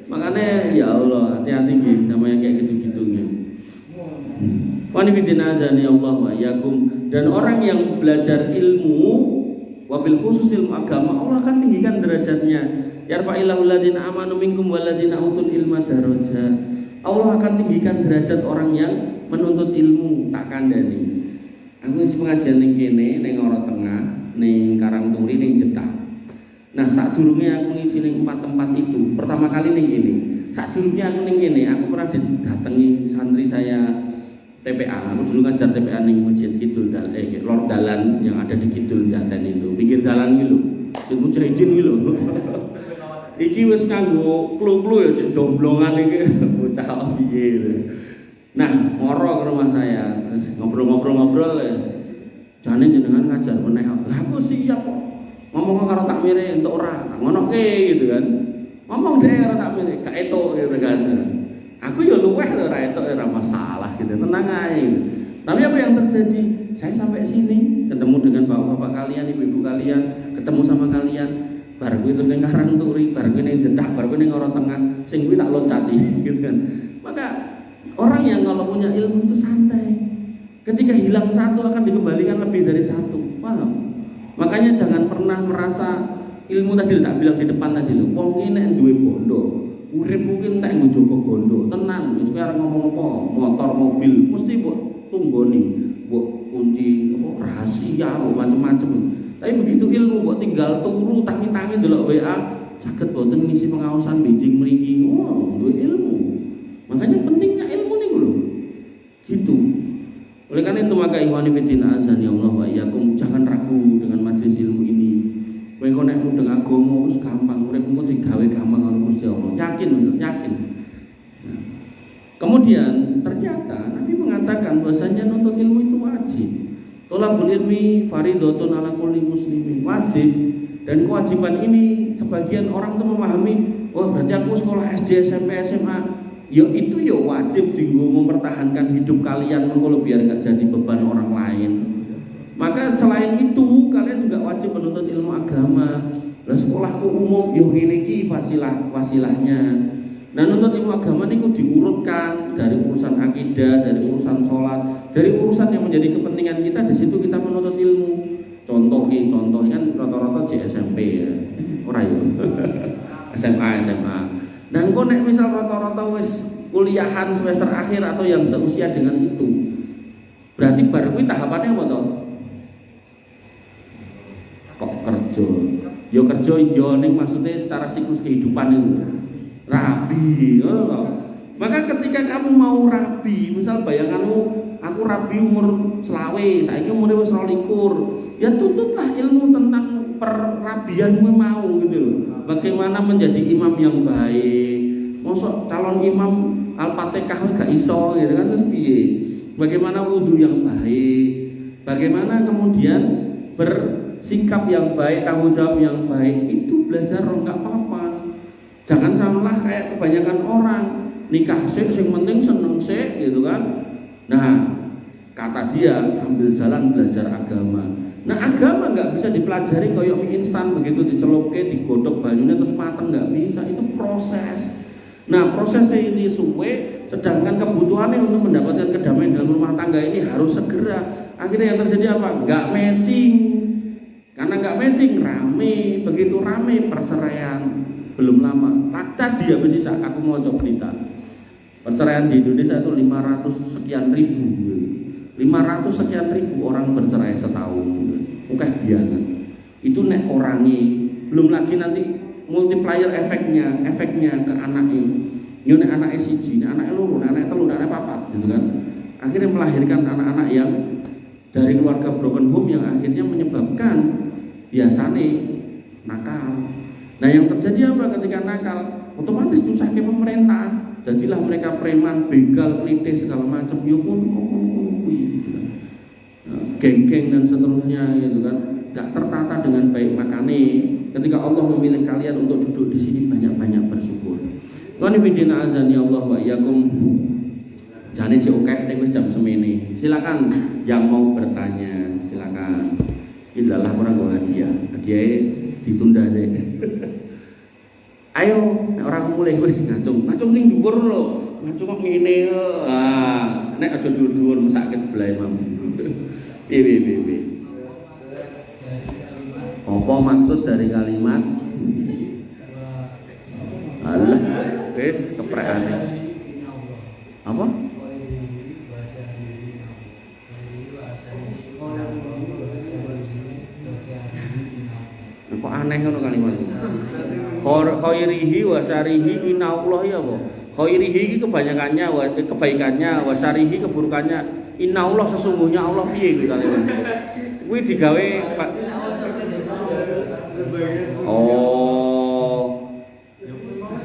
Makanya ya Allah hati-hati nggih sama yang kayak gitu-gitu nggih. Wanifidina azani Allah wa yakum. Dan orang yang belajar ilmu, wabil khusus ilmu agama, Allah akan tinggikan derajatnya. Yarfa'illahu ladina amanu minkum waladina utul ilma darajat. Allah akan tinggikan derajat orang yang menuntut ilmu. Tak kandani. Aku ngisi pengajian ning kene, ning Ora Tengah, ning Karangturi, ning Jeddah. Nah, sadurunge aku ngisi ning 4 tempat itu, pertama kali ning kene. Sadurunge aku ning kene, aku pernah didatangi santri saya TPA. Aku dulu ngajar TPA ning Masjid Kidul Lor Dalan yang ada di Kidul Daten itu. Pinggir dalan iki lho. Sing mujahidin iki lho. Iki wis kanggo klu-klu ya sik domblongan iki bocah piye. Nah, moro ke rumah saya, ngobrol-ngobrol jane jenengan ngajar meneh. Lah aku siap kok. Ngomong karo takmire entuk ora. Ngono ke gitu kan. Ngomong deh karo takmire, gak etuk gitu kan. Aku ya luweh ora etuk ora masalah gitu. Tenang aja. Tapi apa yang terjadi? Saya sampai sini ketemu dengan bapak-bapak kalian, ibu-ibu kalian, ketemu sama kalian. Bar kuwi terus ning Karangturi, bar kuwi ning Jeddah, bar kuwi ning Ora Tengah, sing kuwi tak loncati gitu kan. Maka orang yang kalau punya ilmu itu santai. Ketika hilang satu akan dikembalikan lebih dari satu. Paham? Makanya jangan pernah merasa ilmu tadi tak bilang di depan tadi lho. Wong ki nek duwe bondo, urip mungkin tak nggo jogo bondo. Tenan, wis kowe arep ngomong apa? Motor, mobil, mesti mbok tunggoni, mbok kunci apa rahasia, macam-macam. Tapi begitu ilmu mbok tinggal turu tangi-tangi delok WA, saged boten ngisi pengawasan bijing mriki. Oh, duwe ilmu. Makanya pentingnya ilmu nih lho. Gitu. Oleh karena itu maka ikhwani fillah azani Allah wa iyyakum, jangan ragu dengan majelis ilmu ini. Kowe kok nek mudeng agama wis gampang, uripmu digawe gampang karo Gusti Allah. Yakin bener, yakin. Nah. Kemudian ternyata Nabi mengatakan bahwasanya nuntut ilmu itu wajib. Thalabul ilmi fardhatun ala kulli muslimin. Wajib. Dan kewajiban ini sebagian orang tuh memahami, oh berarti aku sekolah SD, SMP, SMA. Ya itu ya wajib dinggo mempertahankan hidup kalian mengko biar gak jadi beban orang lain. Maka selain itu kalian juga wajib menuntut ilmu agama. Lah sekolahku umum yo ngene iki wasilahnya. Nah nuntut ilmu agama niku diurutkan dari urusan akidah, dari urusan sholat, dari urusan yang menjadi kepentingan kita, di situ kita menuntut ilmu. Contohnya rata-rata di SMP ya. Ora yo. SMA. Dan kok nek misal rata-rata wis kuliahan semester akhir atau yang seusia dengan itu, berarti baru kuwi tahapannya apa to? Kok kerja? Yo kerja yo ning maksudnya secara siklus kehidupan itu. Rabi, maka ketika kamu mau rabi, misal bayanganmu aku rabi umur selawe, saiki umure wis 22, ya tuntutlah ilmu tentang perabianmu mau gitu loh. Bagaimana menjadi imam yang baik. Mosok calon imam Al-Fatihah gak iso gitu kan, terus piye? Bagaimana wudhu yang baik? Bagaimana kemudian bersikap yang baik, tanggung jawab yang baik, itu belajar enggak apa-apa. Jangan salah kayak kebanyakan orang nikah sing penting seneng sih gitu kan. Nah, kata dia sambil jalan belajar agama. Nah agama nggak bisa dipelajari kayak mie instan begitu dicelupke, digodok banyunya terus mateng, nggak bisa, itu proses. Nah prosesnya ini suwe, sedangkan kebutuhannya untuk mendapatkan kedamaian dalam rumah tangga ini harus segera. Akhirnya yang terjadi apa? Nggak matching. Karena nggak matching, rame, begitu rame perceraian belum lama. Tadi ya bisa aku mau coba berita. Perceraian di Indonesia itu 500 sekian ribu. 500 sekian ribu orang bercerai setahun. Oke, biasa. Itu nek orangnya, belum lagi nanti multiplier efeknya ke anaknya. Yo nek anaknya siji, nek anaknya loro, nek anaknya telu, nek anaknya papat, gitu kan. Akhirnya melahirkan anak-anak yang dari keluarga broken home yang akhirnya menyebabkan biasanya nakal. Nah yang terjadi apa ketika nakal? Otomatis susahnya pemerintah. Jadilah mereka preman, begal, pelite segala macam. Yo pun gitu kan. Geng-geng dan seterusnya gitu kan. Gak tertata dengan baik. Makanya ketika Allah memilih kalian untuk duduk di sini, banyak-banyak bersyukur. Qani bidina azani Allah wa iyyakum. Jane cek oke nek wis jam semene. Silakan yang mau bertanya, silakan. Inilah orang gua hadiah. Hadiahnya ditunda aja. Ayo, orang mulai wis ngacung ning dhuwur lho. Ngacung kok ngene. nek aja dhuwur-dhuwur mesake sebelah imam. Piye. Apa maksud dari kalimat? Alah, wis keprekane. Apa? Kok aneh ngono kalimat iki. Khairihi wa syarihi innallaha ya apa? Khairihi iki kebaikannya wa syarihi keburukannya. Innallaha sesungguhnya Allah piye kuwi kalimat. Kuwi digawe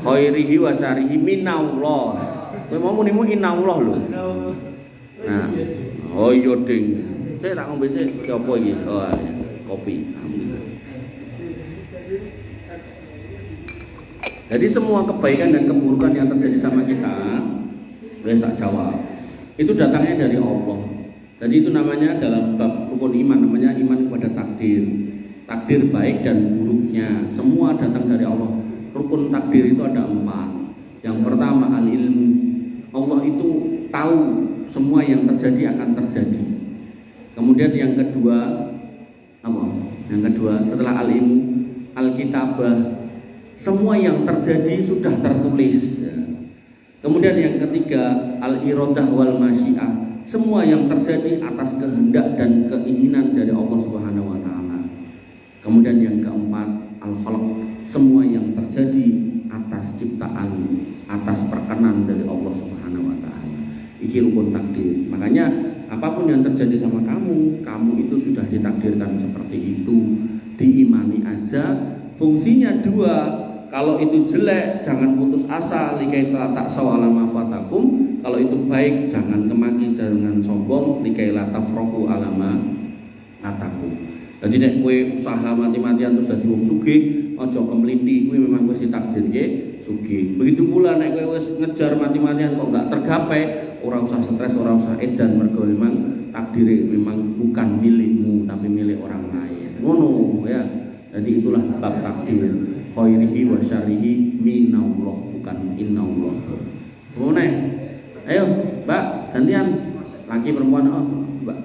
khairihi wa syarihi minallah. Kowe mau muni innallaha lho. Nah, oh iya ding. Saya tak ngombe sik apa iki? Oh, kopi. Jadi semua kebaikan dan keburukan yang terjadi sama kita, saya tak jawab. Itu datangnya dari Allah. Jadi itu namanya dalam bab rukun iman, namanya iman kepada takdir. Takdir baik dan buruknya semua datang dari Allah. Rukun takdir itu ada 4. Yang pertama al-ilmu. Allah itu tahu semua yang terjadi akan terjadi. Kemudian yang kedua apa? Yang kedua setelah al-ilmu al-kitabah. Semua yang terjadi sudah tertulis. Kemudian yang ketiga al-iradah wal masyiah. Semua yang terjadi atas kehendak dan keinginan dari Allah Subhanahu wa taala. Kemudian yang keempat al-khalq. Semua yang terjadi atas ciptaan, atas perkenan dari Allah Subhanahu wa taala. Iki rukun takdir. Makanya apapun yang terjadi sama kamu itu sudah ditakdirkan seperti itu. Diimani aja. Fungsinya 2. Kalau itu jelek, jangan putus asa. Likaila ta'saw ala ma fatakum. Kalau itu baik, jangan kemaki, jangan sombong. Likaila tafrahu ala ma atakum. Jadi nek kowe usaha mati-matian terus dadi wong sugih, aja kemliti, kowe memang wis ditakdirke sugih. Begitu pula nek kowe wis ngejar mati-matian kok enggak tergapai, ora usah stres, ora usah edan, mergo memang takdire memang bukan milikmu tapi milik orang lain. Ngono ya. Jadi itulah bab takdir. Khairihi wa syarihi minallah bukan innallah. Ngono. Ayo, Mbak, gantian. Laki perempuan Mbak.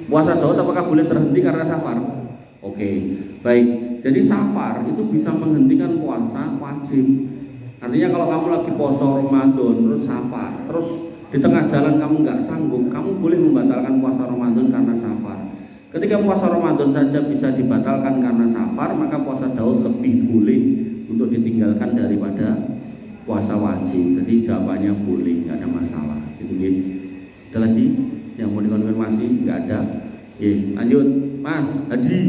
Puasa Daud apakah boleh terhenti karena safar? Oke, baik. Jadi safar itu bisa menghentikan puasa wajib. Artinya kalau kamu lagi puasa Ramadan terus safar, terus di tengah jalan kamu nggak sanggup, kamu boleh membatalkan puasa Ramadan karena safar. Ketika puasa Ramadan saja bisa dibatalkan karena safar, maka puasa Daud lebih boleh untuk ditinggalkan daripada puasa wajib. Jadi jawabannya boleh, nggak ada masalah. Gitu ya. Ada lagi yang mau dikonfirmasi? Nggak ada. Lanjut, Mas Hadi.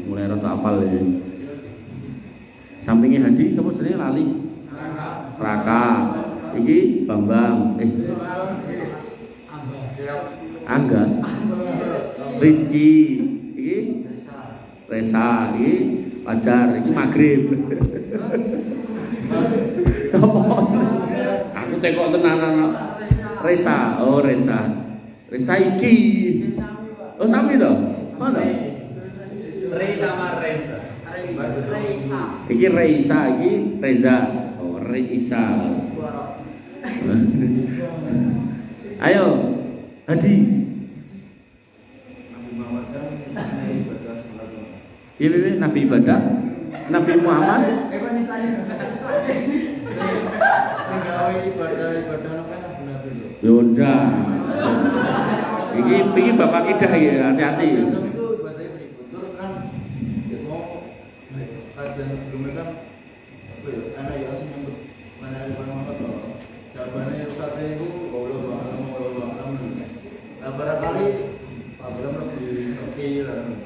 Mulai rasa apal ya. Sampingnya Hadi, siapa jenenge lali? Raka. Iki Bambang. Angga. Rizky. Iki Resa. Iki Fajar. Iki Maghrib. Aku tekok tenanan. Resa. Oh Resa. Resa iki. Oh sami toh? Mana? Resa sama Resa. Iki Resa, iki Reza. Oh Reza. Ayo, Hadi. Iya, Nabi ibadah. Nabi Muhammad. Yaudah. Ini bapak kita ya, hati-hati.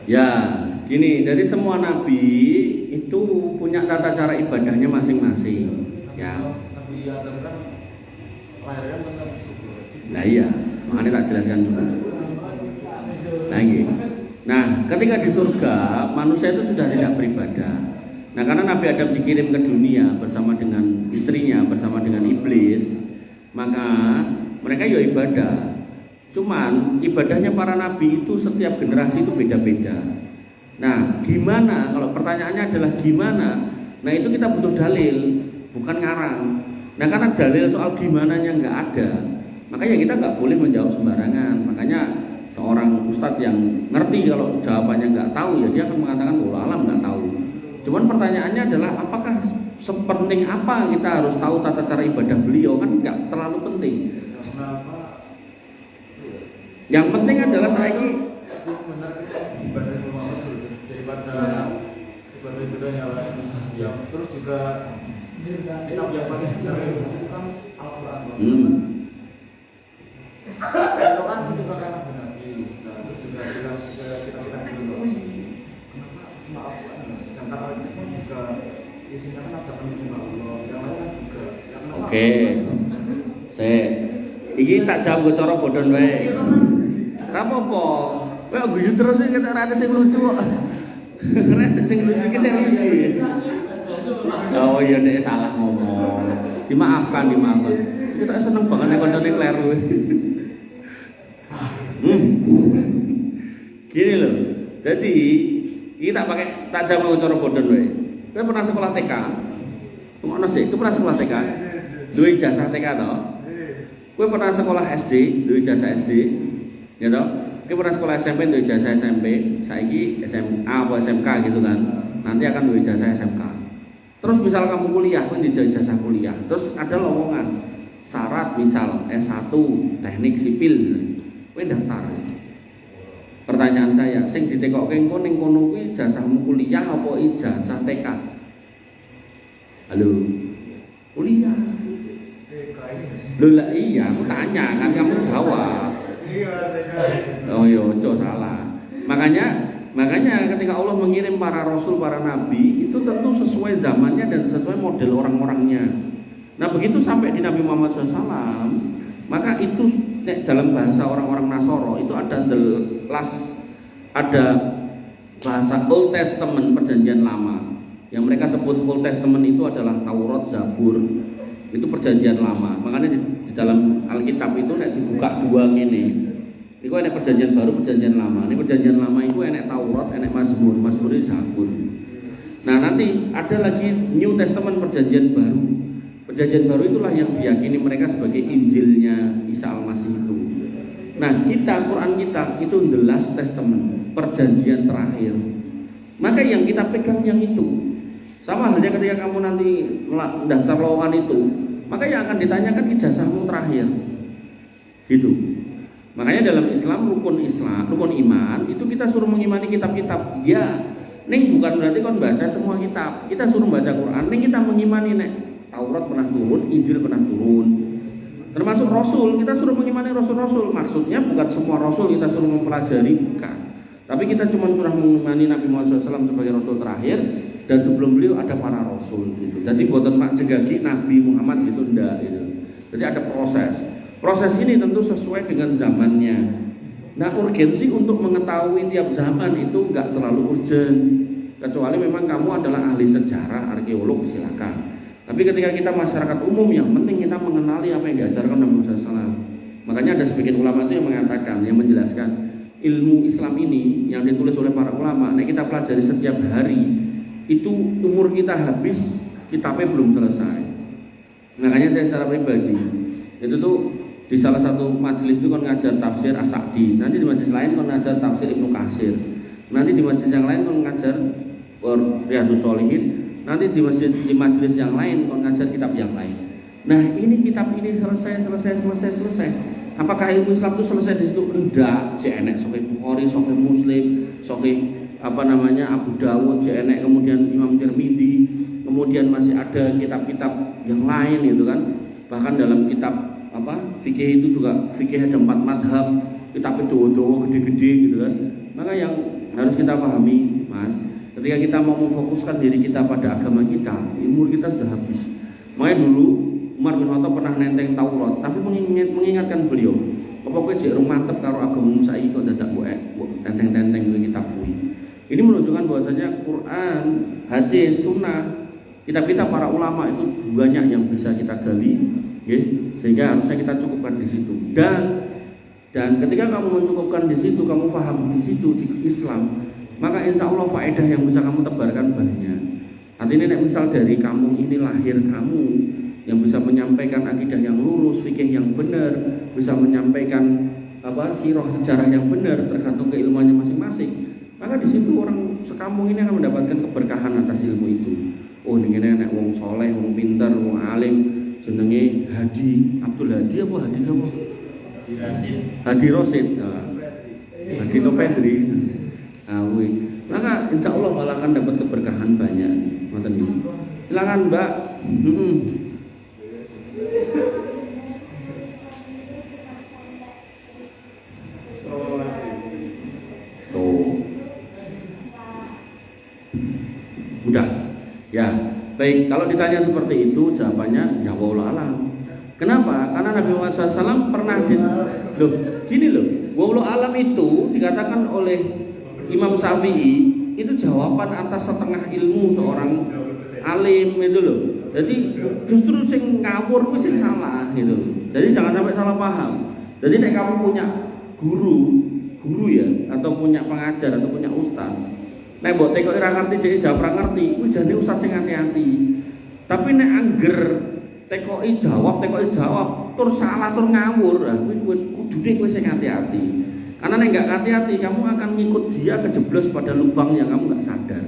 Ya, gini, dari semua nabi itu punya tata cara ibadahnya masing-masing. Ya. Nah iya, makanya tak jelaskan dulu. Nah, ketika di surga manusia itu sudah tidak beribadah. Nah, karena Nabi Adam dikirim ke dunia bersama dengan istrinya, bersama dengan iblis, maka mereka ya ibadah. Cuman ibadahnya para nabi itu setiap generasi itu beda-beda. Nah, gimana? Kalau pertanyaannya adalah gimana? Nah, itu kita butuh dalil, bukan ngarang. Nah, karena dalil soal gimananya nggak ada, makanya kita nggak boleh menjawab sembarangan. Makanya seorang ustadz yang ngerti kalau jawabannya nggak tahu, ya dia akan mengatakan wallahu alam nggak tahu. Cuman pertanyaannya adalah apakah sepenting apa kita harus tahu tata cara ibadah beliau? Kan nggak terlalu penting. Yang penting adalah saya ini ibadah yang lain. Terus juga kitab yang paling besar itu kan Al-Quran. Itu kan juga karena Nabi. Nah, terus juga kita dulu. Kenapa cuma Al-Quran? Sedangkan Al-Quran juga isinya kan ada penyembah Allah. Yang lain kan juga. Oke. Iki tak jawab cara bodon wae. Ora apa-apa. Kowe guyu terus iki tak ada sing lucu kok. Ora sing lucu iki sing lucu. Oh iya nek salah ngomong. Dimaafkan. Kita seneng banget nek koncone kleru. Gini loh. Jadi kita tak jawab cara bodon wae. Kowe pernah sekolah TK? Ngono sih, kowe pernah sekolah TK? Duwe ijazah TK to? Kowe pernah sekolah SD, duwe ijazah SD, ya toh? Kowe pernah sekolah SMP, duwe ijazah SMP, saiki SMA atau SMK gitu kan. Nanti akan duwe ijazah SMK. Terus misal kamu kuliah, kowe duwe ijazah kuliah. Terus ada lowongan syarat misal S1 teknik sipil. Kowe daftar. Pertanyaan saya, sing ditekokke engko ning kono kuwi ijazahmu kuliah apa ijazah TK? Halo. Kuliah. Loh lah iya, aku tanya kan kamu jawab. Oh iya, ojo salah. Makanya ketika Allah mengirim para rasul, para nabi, itu tentu sesuai zamannya dan sesuai model orang-orangnya. Nah begitu sampai di Nabi Muhammad SAW, maka itu dalam bahasa orang-orang Nasoro itu ada bahasa Old Testament, perjanjian lama. Yang mereka sebut Old Testament itu adalah Taurat, Zabur. Itu perjanjian lama. Makanya di dalam Alkitab itu nek dibuka dua ngene. Iku enek perjanjian baru, perjanjian lama. Ini perjanjian lama itu enek Taurat, enek Mazmur, Mazmur itu Zabur. Nah, nanti ada lagi New Testament, perjanjian baru. Perjanjian baru itulah yang diyakini mereka sebagai Injilnya Isa Al-Masih itu. Nah, kita Quran kita itu the last testament, perjanjian terakhir. Maka yang kita pegang yang itu. Sama halnya ketika kamu nanti daftar lowongan itu, maka yang akan ditanyakan ijazahmu terakhir. Gitu. Makanya dalam Islam, rukun iman itu kita suruh mengimani kitab-kitab. Ya, ning bukan berarti kon baca semua kitab. Kita suruh baca Quran, ning kita mengimani nek Taurat pernah turun, Injil pernah turun. Termasuk Rasul, kita suruh mengimani Rasul-Rasul. Maksudnya bukan semua Rasul kita suruh mempelajari, bukan. Tapi kita cuma suruh mengimani Nabi Muhammad SAW sebagai Rasul terakhir. Dan sebelum beliau ada para Rasul gitu. Jadi buatan mak jegagi Nabi Muhammad gitu ndak gitu. Jadi ada proses. Proses ini tentu sesuai dengan zamannya. Nah urgensi untuk mengetahui tiap zaman itu nggak terlalu urgent. Kecuali memang kamu adalah ahli sejarah, arkeolog, silakan. Tapi ketika kita masyarakat umum, yang penting kita mengenali apa yang diajarkan Nabi Muhammad SAW. Makanya ada sebagian ulama itu yang mengatakan, yang menjelaskan ilmu Islam ini yang ditulis oleh para ulama. Nah kita pelajari setiap hari. Itu umur kita habis, kitabnya belum selesai. Makanya saya secara pribadi itu tuh di salah satu majelis itu kan ngajar tafsir As-Sa'di, nanti di majelis lain kan ngajar tafsir Ibnu Katsir, nanti di majelis yang lain kan ngajar Riyadhus Shalihin, nanti di majelis yang lain kan ngajar kitab yang lain. Nah ini kitab ini selesai. Apakah ilmu Islam itu selesai di situ? Enggak. Enek Sahih Bukhari, Sahih Muslim, Sahih Abu Dawud, JNE, kemudian Imam Tirmidzi, kemudian masih ada kitab-kitab yang lain gitu kan. Bahkan dalam kitab fikih itu juga fikih ada 4 madhab, kitab dawa-dawa gede-gede gitu kan. Maka yang harus kita pahami, Mas, ketika kita mau memfokuskan diri kita pada agama kita, umur kita sudah habis. Makanya dulu Umar bin Khattab pernah nenteng Taurat, tapi mengingatkan beliau, apa kowe jek mantep karo agamamu saiki kok dadak tenteng-tenteng kitab kuwi. Ini menunjukkan bahwasanya Quran, hadis, sunnah, kitab-kitab para ulama itu banyak yang bisa kita gali, ya, sehingga harusnya kita cukupkan di situ. Dan ketika kamu mencukupkan di situ, kamu paham di situ di Islam, maka insya Allah faedah yang bisa kamu tebarkan banyak. Artinya nek misal dari kamu ini lahir kamu yang bisa menyampaikan akidah yang lurus, fikih yang benar, bisa menyampaikan sirah sejarah yang benar tergantung keilmuannya masing-masing, maka di situ orang sekampung ini akan mendapatkan keberkahan atas ilmu itu. Oh ini nek wong soleh, wong pintar, wong alim, jenenge Hadi Abdul Hadi apa Hadi sama? Hadi Rosid. Hadi Novendri. Maka insya Allah malah akan dapat keberkahan banyak. Silakan Mbak. Udah. Ya, baik. Kalau ditanya seperti itu, jawabannya ya wallahu alam. Kenapa? Karena Nabi Muhammad SAW pernah gini loh. Wallahu alam itu dikatakan oleh Imam Syafi'i itu jawaban atas setengah ilmu seorang alim itu loh. Jadi justru sing ngawur kuwi sing salah gitu. Jadi jangan sampai salah paham. Jadi nek kamu punya guru ya atau punya pengajar atau punya ustaz, nek mbok tekoki ora ngerti jadi jawab ora ngerti, kuwi jane ustaz sing hati-hati. Tapi nek angger tekoki jawab tur salah tur ngawur, kuwi kudune kowe sing hati-hati. Karena nek enggak hati-hati kamu akan ngikut dia kejeblos pada lubang yang kamu enggak sadar.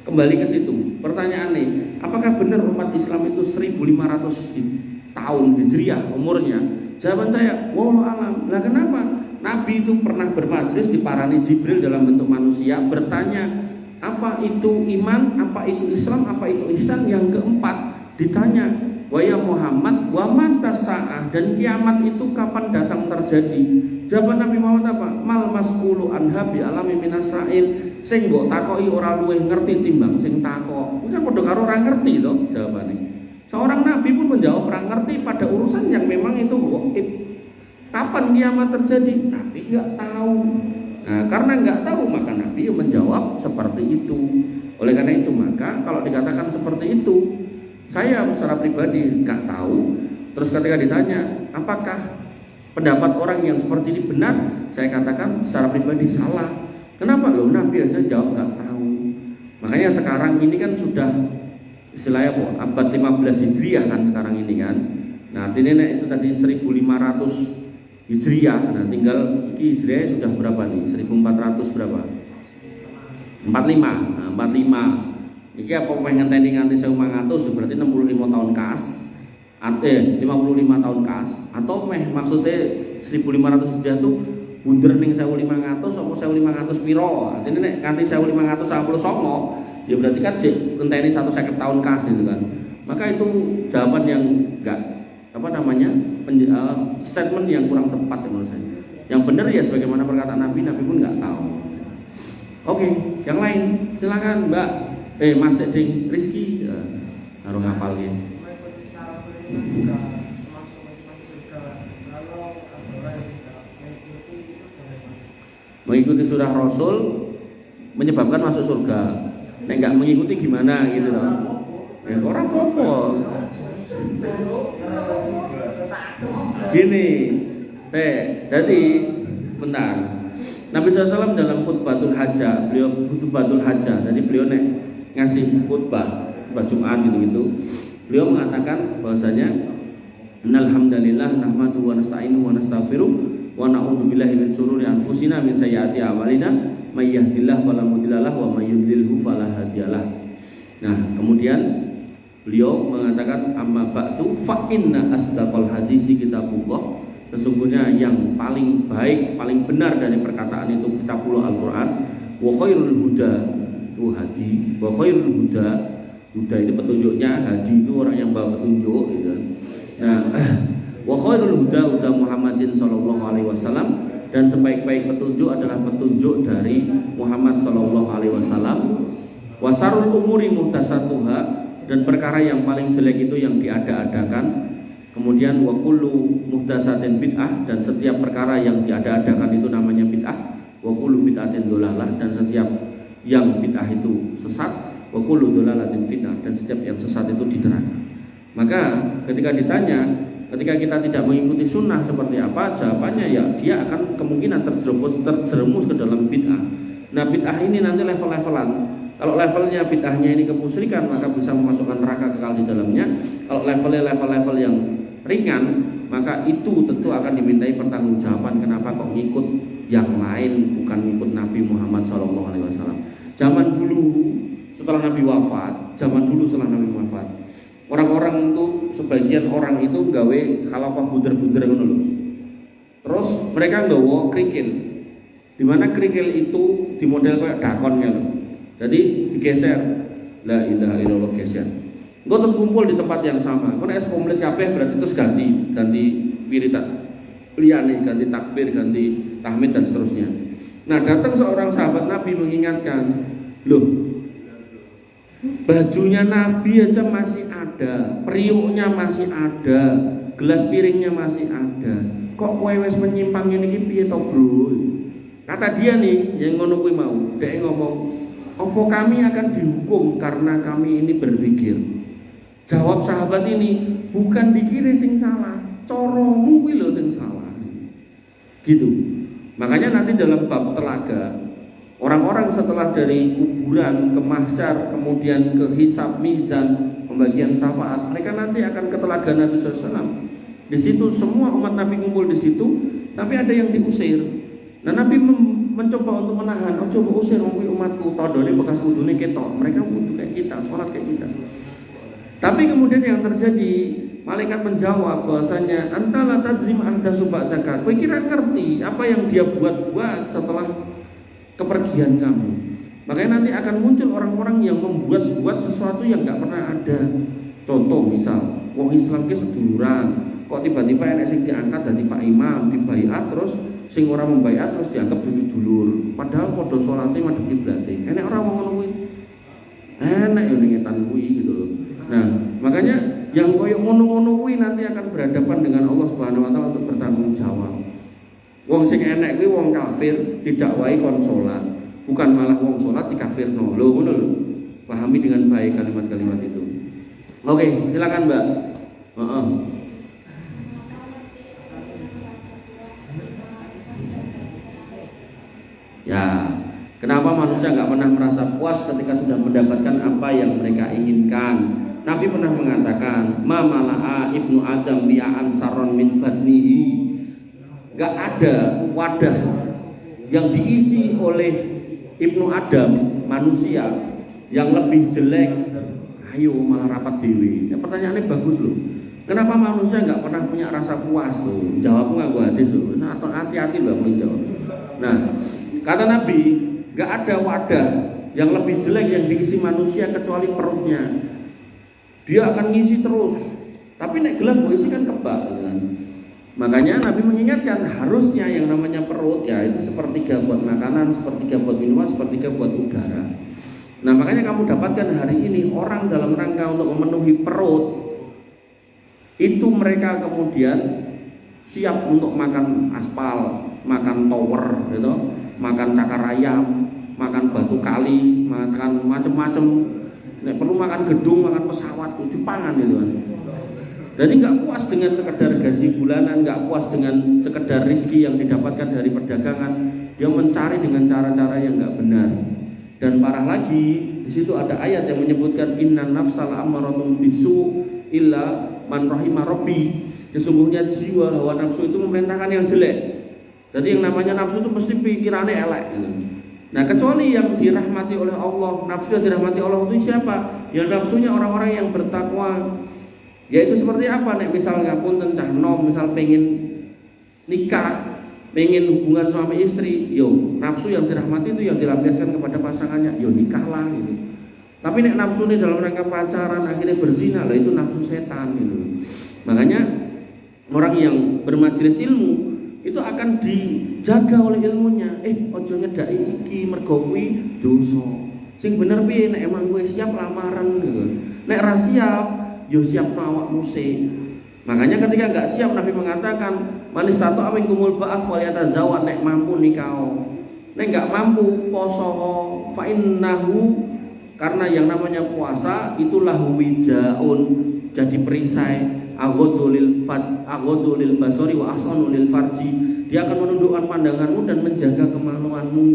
Kembali ke situ. Pertanyaannya, apakah benar umat Islam itu 1500 tahun Hijriah umurnya? Jawaban saya, wallahu alam. Lah kenapa? Nabi itu pernah bermajlis diparani Jibril dalam bentuk manusia bertanya, apa itu iman, apa itu Islam, apa itu ihsan? Yang keempat ditanya, wa ya Muhammad wa mata sa'ah, dan kiamat itu kapan datang terjadi? Jawaban Nabi Muhammad apa? Mal mas'ulu anha bi alami minasail, sing mbok takoki ora luwih ngerti timbang sing takok. Wis padha karo ora ngerti to jawabane. Seorang nabi pun menjawab ora ngerti pada urusan yang memang itu gaib. Kapan kiamat terjadi? Nabi enggak tahu. Nah, karena enggak tahu maka Nabi menjawab seperti itu. Oleh karena itu maka kalau dikatakan seperti itu, saya secara pribadi enggak tahu. Terus ketika ditanya, apakah pendapat orang yang seperti ini benar? Saya katakan secara pribadi salah. Kenapa loh Nabi aja jawab enggak tahu? Makanya sekarang ini kan sudah istilahnya abad 15 Hijriah kan sekarang ini kan. Nah, artinya itu tadi 1500 Hijriah. Nah, tinggal ini Hijriah sudah berapa nih? 1400 berapa? 45. Nah, 45. Iki apa ngenteni nganti 1500 berarti 65 tahun kas. 55 tahun kas atau maksudnya 1500 Hijriah tuh bunder ning 1500 apa 1500 piro? Artinya nek nganti 1599 ya berarti kan ngenteni 150 tahun kas gitu kan. Maka itu jawaban yang enggak statement yang kurang tepat menurut saya. Yang benar ya sebagaimana perkataan Nabi pun nggak tahu. Oke, yang lain silakan Mbak. Mas Eding Rizky harus ngapal ya. Mengikuti surah Rasul menyebabkan masuk surga. Nek nggak mengikuti gimana gitu loh. Ya orang kompol. Gini, jadi bentar. Nabi SAW dalam khutbatul hajah, jadi beliau ngasih khutbah Jumat gitu. Beliau mengatakan bahwasanya innal hamdalillah nahmaduhu wa nasta'inuhu wa nastaghfiruh wa na'udzu billahi min syururi anfusina min sayyiati a'malina may yahdihillahu fala mudilla lahu wa may yudlilhu fala hadiyalah. Nah, kemudian beliau mengatakan amma ba'du fa inna asdaqal hadisi kitabullah, sesungguhnya yang paling baik, paling benar dari perkataan itu kitabullah Al-Qur'an, wa khairul huda itu hadi, wa khairul huda itu petunjuknya, hadi itu orang yang bawa petunjuk gitu. Nah, wa khairul huda Muhammadin sallallahu alaihi wasallam, dan sebaik-baik petunjuk adalah petunjuk dari Muhammad sallallahu alaihi wasallam. Wa sarul umuri muhtasatuha, dan perkara yang paling jelek itu yang diada-adakan. Kemudian wa kullu muhdatsatin bid'ah, dan setiap perkara yang diada-adakan itu namanya bid'ah. Wa kullu bid'atin dhalalah, dan setiap yang bid'ah itu sesat. Wa kullu dhalalatin fitnah, dan setiap yang sesat itu di neraka. Maka ketika ditanya, ketika kita tidak mengikuti sunnah seperti apa? Jawabannya ya dia akan kemungkinan terjerumus ke dalam bid'ah. Nah bid'ah ini nanti level-levelan. Kalau levelnya bid'ahnya ini kemusyrikan maka bisa memasukkan neraka kekal di dalamnya. Kalau levelnya level-level yang ringan maka itu tentu akan dimintai pertanggungjawaban. Kenapa kok ngikut yang lain bukan ngikut Nabi Muhammad SAW. Zaman dulu setelah Nabi wafat, orang-orang itu sebagian orang itu gawe khalafah buder-buder ngono lho. Terus mereka nggawa kerikil. Di mana kerikil itu di model kayak dakon kan. Jadi digeser. La ilaha illallah geser. Engko terus kumpul di tempat yang sama. Kok nek komplit kabeh berarti terus ganti wiridan. Liyane ganti takbir, ganti tahmid dan seterusnya. Nah, datang seorang sahabat Nabi mengingatkan, "Loh, bajunya Nabi aja masih ada, periuknya masih ada, gelas piringnya masih ada. Kok kowe wis menyimpang ngene iki piye to, Bro?" Kata dia nih, yang ngono kuwi mau, dia ngomong, "Apa kami akan dihukum karena kami ini berzikir?" Jawab sahabat ini, "Bukan dikira sing salah, coromu kuwi lho sing salah." Gitu. Makanya nanti dalam bab telaga, orang-orang setelah dari kuburan ke mahsyar, kemudian ke hisab mizan, pembagian syafaat, mereka nanti akan ke telaga Nabi SAW. Di situ semua umat Nabi kumpul di situ, tapi ada yang diusir. Nah Nabi mencoba untuk menahan, coba usir umatku, todone bekas wudune ketok, mereka wudu kayak kita, sholat kayak kita. Tapi kemudian yang terjadi, malaikat menjawab bahwasanya antala tadrim ahdatsu ba'daka. Kowe kira ngerti apa yang dia buat-buat setelah kepergian kamu. Makanya nanti akan muncul orang-orang yang membuat-buat sesuatu yang enggak pernah ada. Contoh misal, wong Islam ki seduluran, kok tiba-tiba enek sing diangkat dadi Pak Imam, dibaiat terus sing ora membaiat terus dianggap dulur. Padahal padha salate madhep kiblate. Enek ora wong ngono kuwi. Enek yo ning etan kuwi gitu loh. Nah, makanya yang koyo ngono-ngono kuwi nanti akan berhadapan dengan Allah Subhanahu wa taala untuk bertanggung jawab. Wong sing enek kuwi wong kafir didakwahi kon salat, bukan malah wong salat dikafirno. Lho ngono lho. Pahami dengan baik kalimat-kalimat itu. Oke, silakan Mbak. Ya, kenapa manusia nggak pernah merasa puas ketika sudah mendapatkan apa yang mereka inginkan? Nabi pernah mengatakan, "Ma mala'a ibnu Adam bi'an saron min batnihi." Gak ada wadah yang diisi oleh ibnu Adam, manusia, yang lebih jelek. Ayo malah rapat dewi. Ya, pertanyaannya bagus loh. Kenapa manusia nggak pernah punya rasa puas loh? Jawabku nggak gua hadis loh. Nah, hati-hati loh menjawab. Nah, kata Nabi, nggak ada wadah yang lebih jelek yang diisi manusia kecuali perutnya. Dia akan ngisi terus. Tapi nek gelas mau isi kan kebak kan. Makanya Nabi mengingatkan harusnya yang namanya perut ya itu sepertiga buat makanan, sepertiga buat minuman, sepertiga buat udara. Nah makanya kamu dapatkan hari ini orang dalam rangka untuk memenuhi perut itu mereka kemudian siap untuk makan aspal, makan tower, gitu, makan cakar ayam, makan batu kali, makan macam-macam. Nek perlu makan gedung, makan pesawat, Jepangan gitu kan. Jadi nggak puas dengan sekedar gaji bulanan, nggak puas dengan sekedar rizki yang didapatkan dari perdagangan, dia mencari dengan cara-cara yang nggak benar. Dan parah lagi, di situ ada ayat yang menyebutkan inna nafsal ammaratun bisu illa man rahimah rabbi. Sesungguhnya jiwa hawa nafsu itu memerintahkan yang jelek. Jadi yang namanya nafsu itu mesti pikirannya elek gitu. Nah kecuali yang dirahmati oleh Allah, nafsu yang dirahmati Allah itu siapa? Ya nafsunya orang-orang yang bertakwa. Yaitu seperti apa? Nek misalnya pun tencah nom, misal pengen nikah, pengen hubungan suami istri, yo nafsu yang dirahmati itu yang dilampiaskan kepada pasangannya, yo nikahlah gitu. Tapi nek nafsu ini dalam rangka pacaran akhirnya berzina, lah itu nafsu setan gitu. Makanya orang yang bermajelis ilmu itu akan dijaga oleh ilmunya. Ojo nyedaki iki mergo kuwi dosa. Sing bener piye nek emang kowe siap lamaran gitu. Nek ra siap, yo siapno awakmu sik. Makanya ketika enggak siap Nabi mengatakan, "Manis tato amin kumul ba'af wal yatazawwad," nek mampu nikah. Nek enggak mampu poso fa innahu, karena yang namanya puasa itulah wijaun, jadi perisai. Aghadulil basari wa ahsanul farji. Dia akan menundukkan pandanganmu dan menjaga kemaluanmu.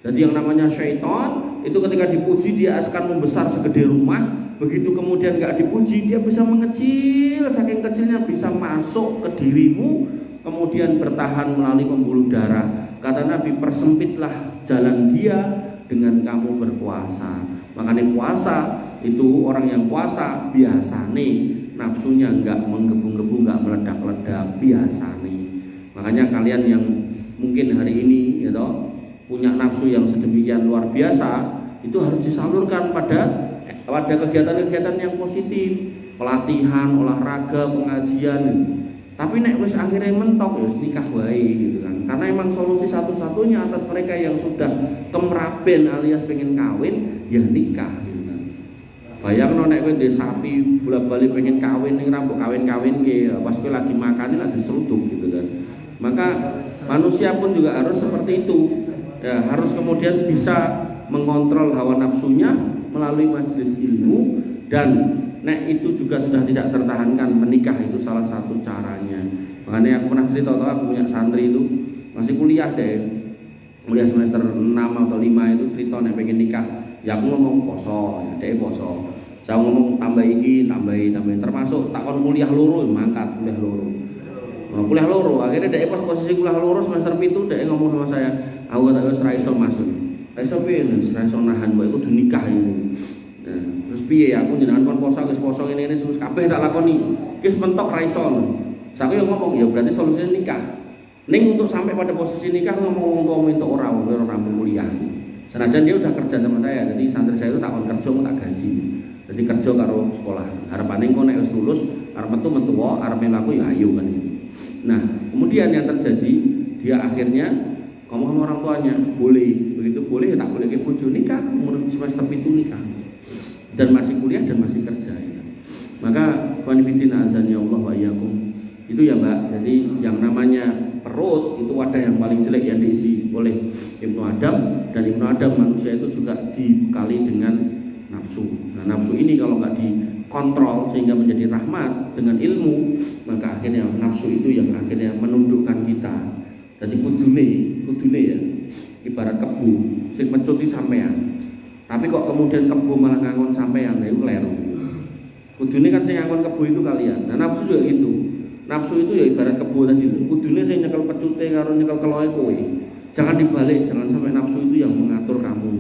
Jadi yang namanya syaitan itu ketika dipuji dia akan membesar segede rumah. Begitu kemudian gak dipuji dia bisa mengecil, saking kecilnya bisa masuk ke dirimu, kemudian bertahan melalui pembuluh darah. Kata Nabi, persempitlah jalan dia dengan kamu berpuasa. Makanya puasa itu orang yang puasa biasa nih nafsunya enggak menggebu-gebu, enggak meledak-ledak, biasa nih. Makanya kalian yang mungkin hari ini ya toh, punya nafsu yang sedemikian luar biasa, itu harus disalurkan pada kegiatan-kegiatan yang positif, pelatihan, olahraga, pengajian. Tapi nek wis akhirnya mentok ya nikah wae gitu kan. Karena emang solusi satu-satunya atas mereka yang sudah kemeraben alias pengen kawin ya nikah gitu kan. Bayangno nek kowe ndek sapi bolak-balik pengen kawin ning rambut kawin-kawin nggih pas kowe lagi makan lagi seruduk gitu kan. Maka manusia pun juga harus seperti itu. Ya, harus kemudian bisa mengontrol hawa nafsunya melalui majelis ilmu, dan nek itu juga sudah tidak tertahankan, menikah itu salah satu caranya. Makanya aku pernah cerita, aku punya santri itu masih kuliah semester 6 atau 5 itu cerita nek pengen nikah. Ya aku ngomong poso, ya dia poso. Saya ngomong tambah iki, tambahin, termasuk takon kuliah loro, mangkat kuliah loro. Nah, kuliah loro, akhirnya dia pas posisi kuliah loro semester 7 dia ngomong sama saya, aku tak wis ra iso masuk. Iso piye iso nahan mbok iku nikah ini. Nah, terus piye aku jenengan kon poso ngene wis kabeh tak lakoni. Wis mentok ra iso. Saya yo ngomong ya berarti solusinya nikah. Ning untuk sampai pada posisi nikah ngomong wong entuk ora kuliah. Senajan dia udah kerja sama saya, jadi santri saya itu tak kon kerja tak gaji. Jadi kerja karo sekolah. Harapane kok nek wis lulus arep metu wae, arep mlaku ya ayo kan gitu. Nah, kemudian yang terjadi dia akhirnya ngomong sama orang tuanya, boleh, begitu boleh tak boleh ke bojo nikah, umur semester 7 nikah. Dan masih kuliah dan masih kerja ya. Maka qanifidin azani Allah wa iyyakum. Itu ya Mbak. Jadi yang namanya perut itu wadah yang paling jelek yang diisi oleh Ibnu Adam, dan Ibnu Adam manusia itu juga dibekali dengan nafsu. Nah, nafsu ini kalau nggak dikontrol sehingga menjadi rahmat dengan ilmu, maka akhirnya nafsu itu yang akhirnya menundukkan kita. Jadi kudune ya ibarat kebu sing mencuti sampean. Tapi kok kemudian kebu malah ngangon sampean, itu keliru. Kudune kan sing ngangon kebu itu kalian. Nah, nafsu juga gitu. Nafsu itu ya ibarat kebu tadi itu. Kudune sing nyekel pecute karo nyekel keloe kowe. Jangan dibalik, jangan sampai nafsu itu yang mengatur kamu.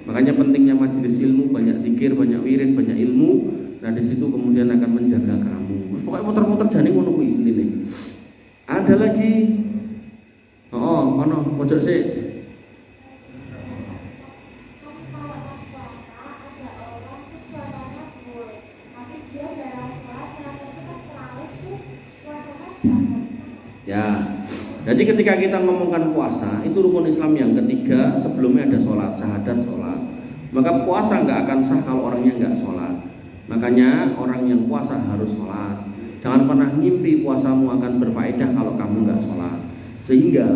Makanya pentingnya majelis ilmu, banyak zikir, banyak wirid, banyak ilmu. Nah, di situ kemudian akan menjaga kamu. Pokoknya muter-muter jane ngono kuwi intine. Ada lagi mana pojok sih? Ya, jadi ketika kita ngomongkan puasa, itu rukun Islam yang ketiga. Sebelumnya ada sholat, syahadat sholat. Maka puasa nggak akan sah kalau orangnya nggak sholat. Makanya orang yang puasa harus sholat. Jangan pernah mimpi puasamu akan berfaedah kalau kamu nggak sholat. Sehingga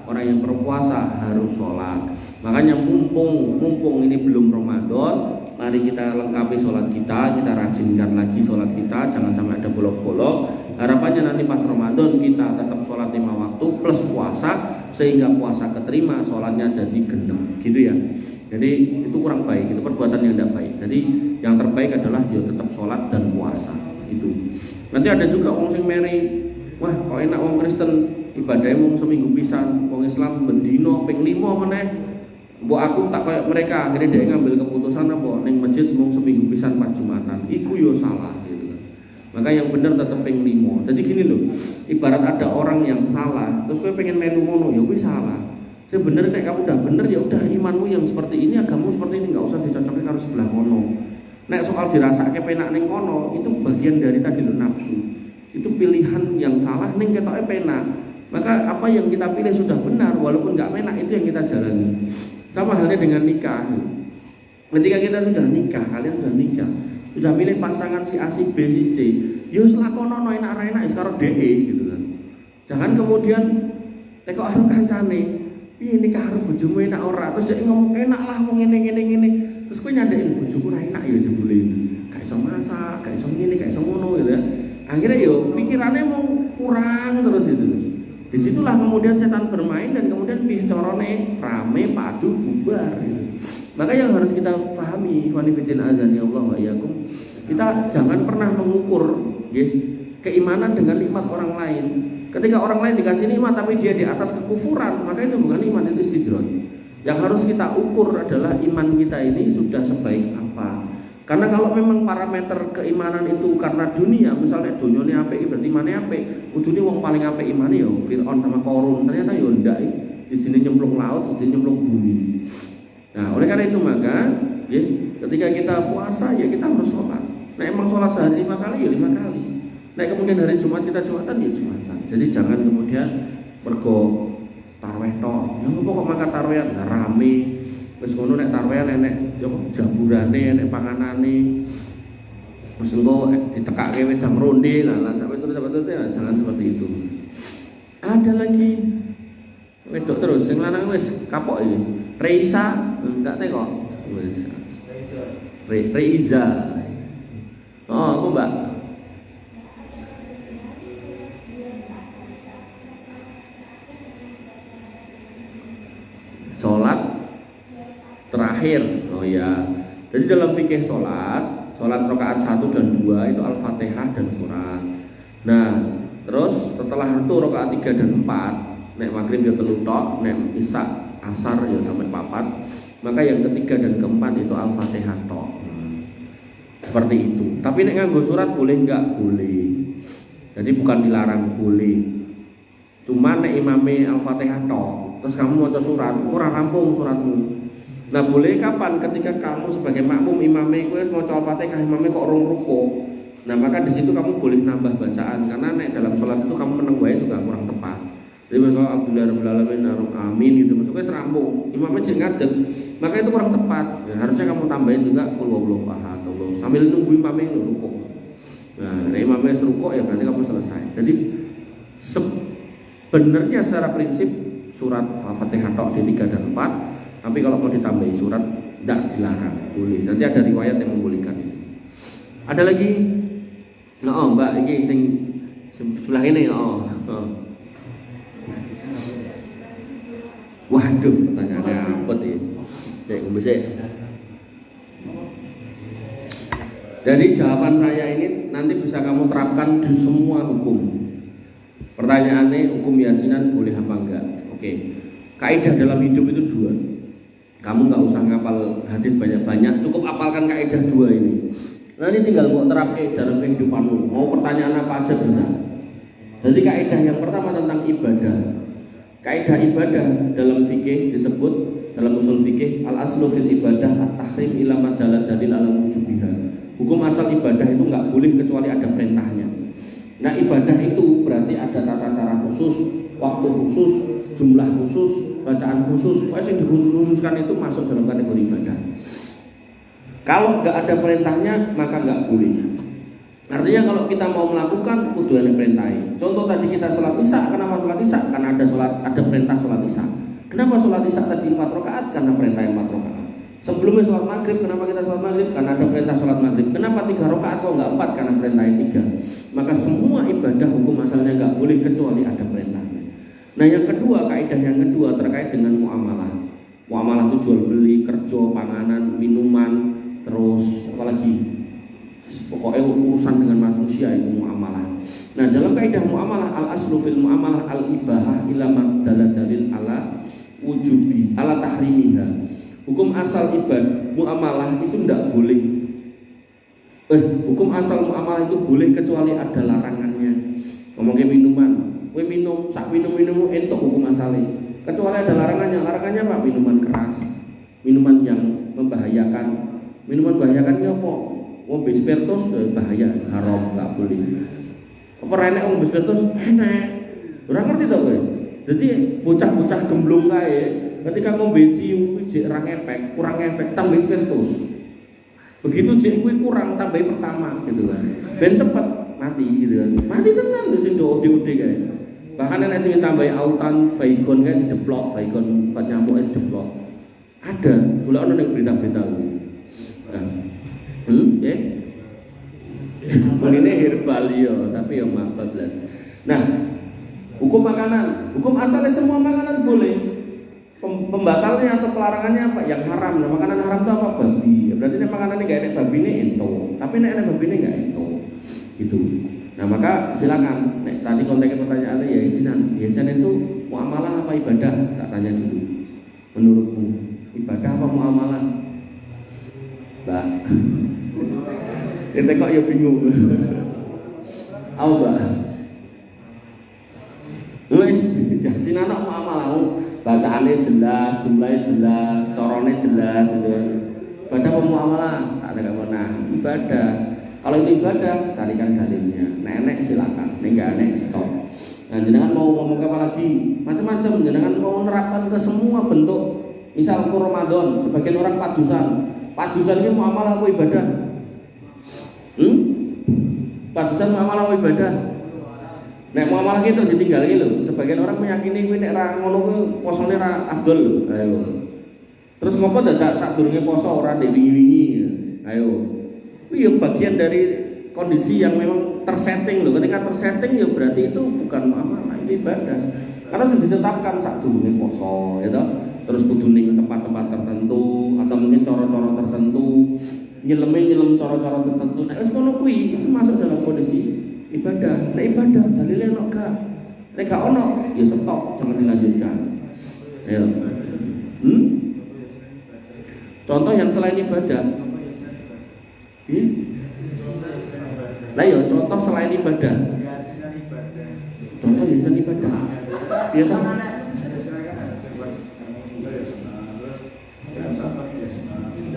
orang yang berpuasa harus sholat. Makanya mumpung ini belum Ramadan, mari kita lengkapi sholat kita rajinkan lagi sholat kita, jangan sampai ada bolong-bolong. Harapannya nanti pas Ramadan kita tetap sholat 5 waktu plus puasa, sehingga puasa keterima, sholatnya jadi genep, gitu ya. Jadi itu kurang baik, itu perbuatan yang tidak baik. Jadi yang terbaik adalah dia tetap sholat dan puasa. Itu. Nanti ada juga orang sing meri, wah kok enak orang Kristen ibadahnya mau seminggu pisan, orang Islam bendino ping 5 meneh. Mbok aku tak kayak mereka, akhirnya dia ngambil keputusan apa ning masjid mau seminggu pisan pas Jumatan. Iku yo salah gitu kan. Maka yang benar tetap ping 5. Jadi gini loh, ibarat ada orang yang salah, terus kowe pengen melu ngono, ya kuwi salah. Sebenarnya nek kamu udah bener ya udah, imanmu yang seperti ini, agamamu seperti ini, enggak usah dicocokkan karo sebelah kono. Nek soal dirasake penak ning kono, itu bagian dari tadi lo nafsu. Itu pilihan yang salah ning ketoke penak. Maka apa yang kita pilih sudah benar, walaupun nggak penak, itu yang kita jalani. Sama halnya dengan nikah. Ketika kita sudah nikah, kalian sudah nikah, sudah milih pasangan si A, si B, si C, yo lakonono enak ra enak karo DE gitu kan. Jangan kemudian nek kok karo kancane, piye nikah karo bojomu enak ora, terus dia ngomong enak lah wong ngene. Terus kowe nyandeki bojoku ra enak ya jebule. Gak iso masak, gak iso ngene, gak iso ngono gitu ya. Akhirnya yo pikirannya mau kurang terus itu. Disitulah kemudian setan bermain dan kemudian piye carane rame padu bubar. Maka yang harus kita pahami, ikhwani fillah azani Allah wa iyyakum, kita jangan pernah mengukur keimanan dengan nikmat orang lain. Ketika orang lain dikasih nikmat tapi dia di atas kekufuran, maka itu bukan iman, itu istidraj. Yang harus kita ukur adalah iman kita ini sudah sebaik apa. Karena kalau memang parameter keimanan itu karena dunia, misalnya dunia apik berarti imane apik, kudune wong paling apik imane ya Firaun sama Qarun, ternyata ya ndak, di sini nyemplung laut, di sini nyemplung bumi. Nah, oleh karena itu maka ketika kita puasa ya kita harus sholat. Nah, emang sholat sehari 5 kali ya 5 kali. Nah, kemudian hari Jumat kita Jumatan ya Jumatan. Jadi jangan kemudian mergo tarweh tok. Yang kok makan tarweh rame. Wis ngono nek tarweh nek jaburane, nek panganane. Wis engko ditekake wedang ronde lah sampai terus ya jangan seperti itu. Ada lagi wedok terus sing lanang wis kapok iki. Reisa enggak tekok. Wis. Reiza. Oh, apa Mbak? Sholat terakhir. Oh ya. Jadi dalam fikih sholat rakaat 1 dan 2 itu Al-Fatihah dan surat. Nah, terus setelah itu rakaat 3 dan 4, nek maghrib ya 3 tok, nek isya asar ya sampai 4. Maka yang ketiga dan keempat itu Al-Fatihah tok. Seperti itu. Tapi nek nganggo surat boleh enggak? Boleh. Jadi bukan dilarang, boleh. Cuma nek imame Al-Fatihah tok, terus kamu mau surat, ora rampung suratmu. Nah, boleh kapan? Ketika kamu sebagai makmum imame kowe mau Al-Fatihah, imame kok rong ruku. Nah, maka di situ kamu boleh nambah bacaan karena nek dalam sholat itu kamu meneng wae juga kurang tepat. Jadi misalnya Alhamdulillah rabbil alamin amin gitu maksudnya serampung. Imamnya jadi ngadeg, maka itu kurang tepat. Ya, harusnya kamu tambahin juga qul huwallahu ahad sambil nunggu imamnya ruku. Nah, imamnya ruku ya berarti kamu selesai. Jadi sebenarnya secara prinsip surat Al-Fatihah tok di 3 dan 4. Tapi kalau mau ditambahi surat tidak dilarang, boleh. Nanti ada riwayat yang membolehkan. Ada lagi? Nah, Mbak ini sing sebelah ini. Waduh, pertanyaannya apa nih? Jadi jawaban saya ini nanti bisa kamu terapkan di semua hukum. Pertanyaannya hukum yasinan boleh apa enggak? Oke. Kaidah dalam hidup itu 2. Kamu nggak usah ngapal hadis banyak-banyak, cukup apalkan kaidah 2 ini. Nanti tinggal mau terapkan dalam kehidupanmu. Mau pertanyaan apa aja bisa. Jadi kaidah yang pertama tentang ibadah. Kaidah ibadah dalam fikih disebut dalam usul fikih al-aslu fil ibadah at-tahrim ila ma dalal dalil ala wujubiha. Hukum asal ibadah itu nggak boleh kecuali ada perintahnya. Nah, ibadah itu berarti ada tata cara khusus, waktu khusus, jumlah khusus, bacaan khusus. Pokoknya yang dikhusus-khususkan itu masuk dalam kategori ibadah. Kalau nggak ada perintahnya maka nggak boleh. Artinya kalau kita mau melakukan kudu ada perintahnya. Contoh tadi kita sholat isya, kenapa sholat isya? Karena ada perintah sholat isya. Kenapa sholat isya tadi 4 rakaat? Karena perintah 4 rakaat. Sebelumnya sholat maghrib, kenapa kita sholat maghrib? Karena ada perintah sholat maghrib. Kenapa 3 rakaat kok nggak 4? Karena perintahnya 3. Maka semua ibadah hukum asalnya nggak boleh kecuali ada perintahnya. Nah, yang kedua, kaidah yang kedua terkait dengan muamalah. Muamalah itu jual beli, kerja, panganan, minuman, terus apalagi pokoknya urusan dengan manusia itu muamalah. Nah, dalam kaidah muamalah al-aslu fil muamalah al-ibahah ila dalil ala wujubi ala tahrimiha. Hukum asal ibadah muamalah itu tidak boleh. Hukum asal muamalah itu boleh kecuali ada larangannya. Ngomongin minuman, kowe minum, sak minum-minummu entuk hukum asalnya. Kecuali ada larangannya. Larangannya apa? Minuman keras, minuman yang membahayakan. Minuman membahayakan ini apa? Ngombe spiritus bahaya, haram, enggak boleh. Apa enek ngombe spiritus? Enek. Ora ngerti to kowe. Jadi bocah-bocah gemblung kae ketika ngombe ciu jek kurang efek tambah spiritus. Begitu jek kuwi kurang tambah pertama gitu kan. Ben cepet mati gitu kan. Mati tenan sing ode-ode kae. Bahkan nek sing tambahi autan baygon kae dideplok, baygon obat nyamuk dideplok. Ada, kula ono ning berita-berita kuwi. Nah, ya. Ini herbal yo, tapi yang bablas. Nah, Hukum makanan, hukum asalnya semua makanan boleh. Pembatalnya atau pelarangannya apa? Yang haram. Nah, makanan haram itu apa? Babi. Ya, berarti ini makanan ini nggak enak babi ini ento. Tapi enak babi ini nggak ento. Gitu. Nah maka silakan. Nek tadi konteks pertanyaannya ya isinan itu muamalah apa ibadah? Tak tanya dulu. Menurutmu ibadah apa muamalah? Mbak. Ente kok ya bingung. Au Mbak. Wes, yasin anak muamalah. Bacaannya jelas, jumlahnya jelas, corone jelas gitu. Ibadah apa muamalah? Tak ada pernah. Ibadah. Kalau itu ibadah, carikan dalilnya. Nenek silakan, nek nek stop. Nah, jenengan mau ngomong apa lagi? Macam-macam. Jenengan mau menerapkan ke semua bentuk. Misal ke Ramadan, sebagian orang padusan. Padusan ini muamalah apa ibadah? Padusan muamalah apa ibadah? Nek muamalah gitu ditinggal lho. Sebagian orang meyakini kuwi nek ra ngono kuwi posone ra afdol lho. Ayo. Terus ngopo dadak sadurunge poso ora ndek wingi-wingi. Ayo. Kuwi ya bagian dari kondisi yang memang tersetting loh. Ketika tersetting ya berarti itu bukan muamalah, itu ibadah. Karena sudah ditetapkan sadurunge poso, ya toh. Terus kudu ning tempat-tempat tertentu atau mungkin cara-cara tertentu. Nyelem cara-cara tertentu. Nek wis ngono kuwi itu masuk dalam kondisi ibadah. Nek ibadah dalile ono gak? Nek gak ono ya stop, jangan dilanjutkan. Ayo. Contoh yang selain ibadah. Lah ya contoh selain ibadah. Contoh yayasan ibadah. Iya toh?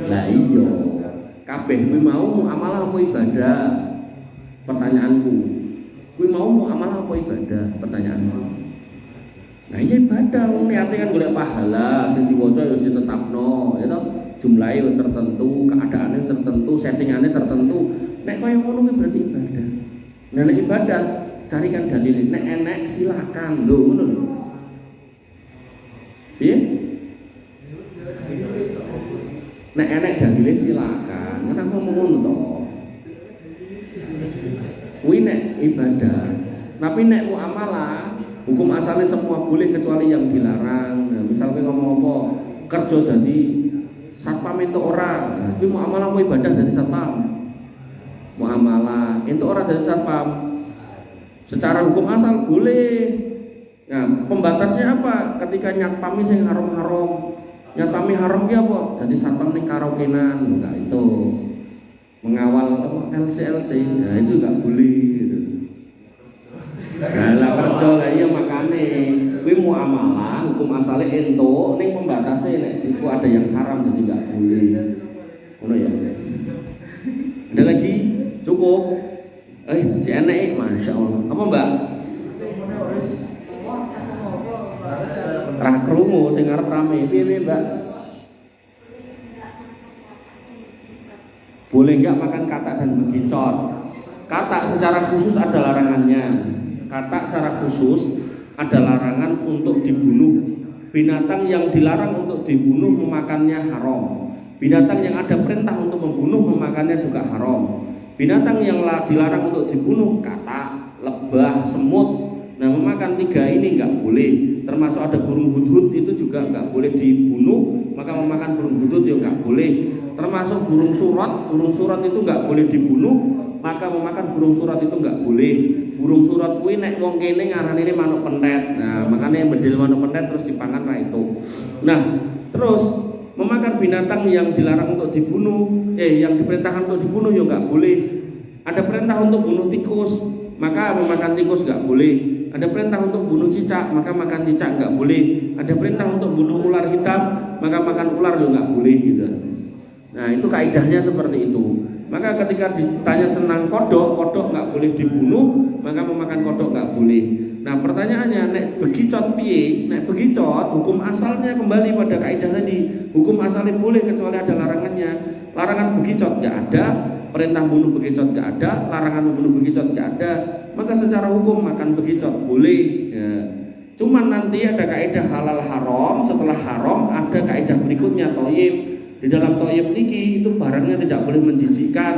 Lah iya. Kabeh kuwi mau muamalah apa ibadah? Pertanyaanku. Kuwi mau muamalah apa ibadah? Pertanyaanku. Nah iya ibadah, wong niate kan golek pahala, sing diwaca ya sing tetapno, ya toh. Jumlahnya wis tertentu, keadaannya tertentu, settingannya tertentu. Nek kaya ngono kuwi berarti ibadah. Nah nek ibadah carikan dalil. Nek enek silakan lho ngono lho. Piye? Nek enek dalile silakan. Kenapa ngomong ngono to? Kuwi nek ibadah. Tapi nek muamalah, hukum asalnya semua boleh kecuali yang dilarang. Nah, misalnya ngomong apa? Kerja dadi satpam itu orang, tapi muamalah apa ibadah dari satpam? Muamalah itu orang dari satpam. Secara hukum asal boleh. Nah, pembatasnya apa? Ketika nyatpami sing haram-haram. Nyatpami haram ki apa? Jadi satpam ning karaokenan, enggak itu. Mengawal apa LC. Nah, itu enggak boleh gitu. Nah, lah kerja lah iya makane kuwi muamalah hukum asale entuk ning pembatasnya nek iku ada yang haram jadi enggak boleh. Ngono ya. Ada lagi? Cukup. Si enek masyaallah. Apa, Mbak? Ra krungu sing arep rame. Piye, Mbak? Boleh enggak makan katak dan bekicot? Katak secara khusus ada larangannya. Katak secara khusus ada larangan untuk dibunuh. Binatang yang dilarang untuk dibunuh memakannya haram. Binatang yang ada perintah untuk membunuh memakannya juga haram. Binatang yang dilarang untuk dibunuh katak, lebah, semut. Nah memakan tiga ini enggak boleh. Termasuk ada burung hudhud itu juga enggak boleh dibunuh. Maka memakan burung hudhud ya enggak boleh. Termasuk burung surat itu enggak boleh dibunuh. Maka memakan burung surat itu enggak boleh. Burung surat kuwi nek wong kene ngaranine manuk pentet. Nah, makanya bedil manuk pentet terus dipangan ra itu. Nah, terus memakan binatang yang dilarang untuk dibunuh, yang diperintahkan untuk dibunuh ya enggak boleh. Ada perintah untuk bunuh tikus, maka memakan tikus enggak boleh. Ada perintah untuk bunuh cicak, maka makan cicak enggak boleh. Ada perintah untuk bunuh ular hitam, maka makan ular juga enggak boleh gitu. Nah, itu kaidahnya seperti itu. Maka ketika ditanya tentang kodok nggak boleh dibunuh, maka memakan kodok nggak boleh. Nah pertanyaannya, nek begicot piye? Nek begicot, hukum asalnya kembali pada kaidah tadi. Hukum asalnya boleh kecuali ada larangannya. Larangan begicot nggak ada, perintah bunuh begicot nggak ada, larangan membunuh begicot nggak ada. Maka secara hukum makan begicot boleh. Ya. Cuman nanti ada kaidah halal haram. Setelah haram ada kaidah berikutnya toyib. Di dalam toyib niki itu barangnya tidak boleh menjijikkan.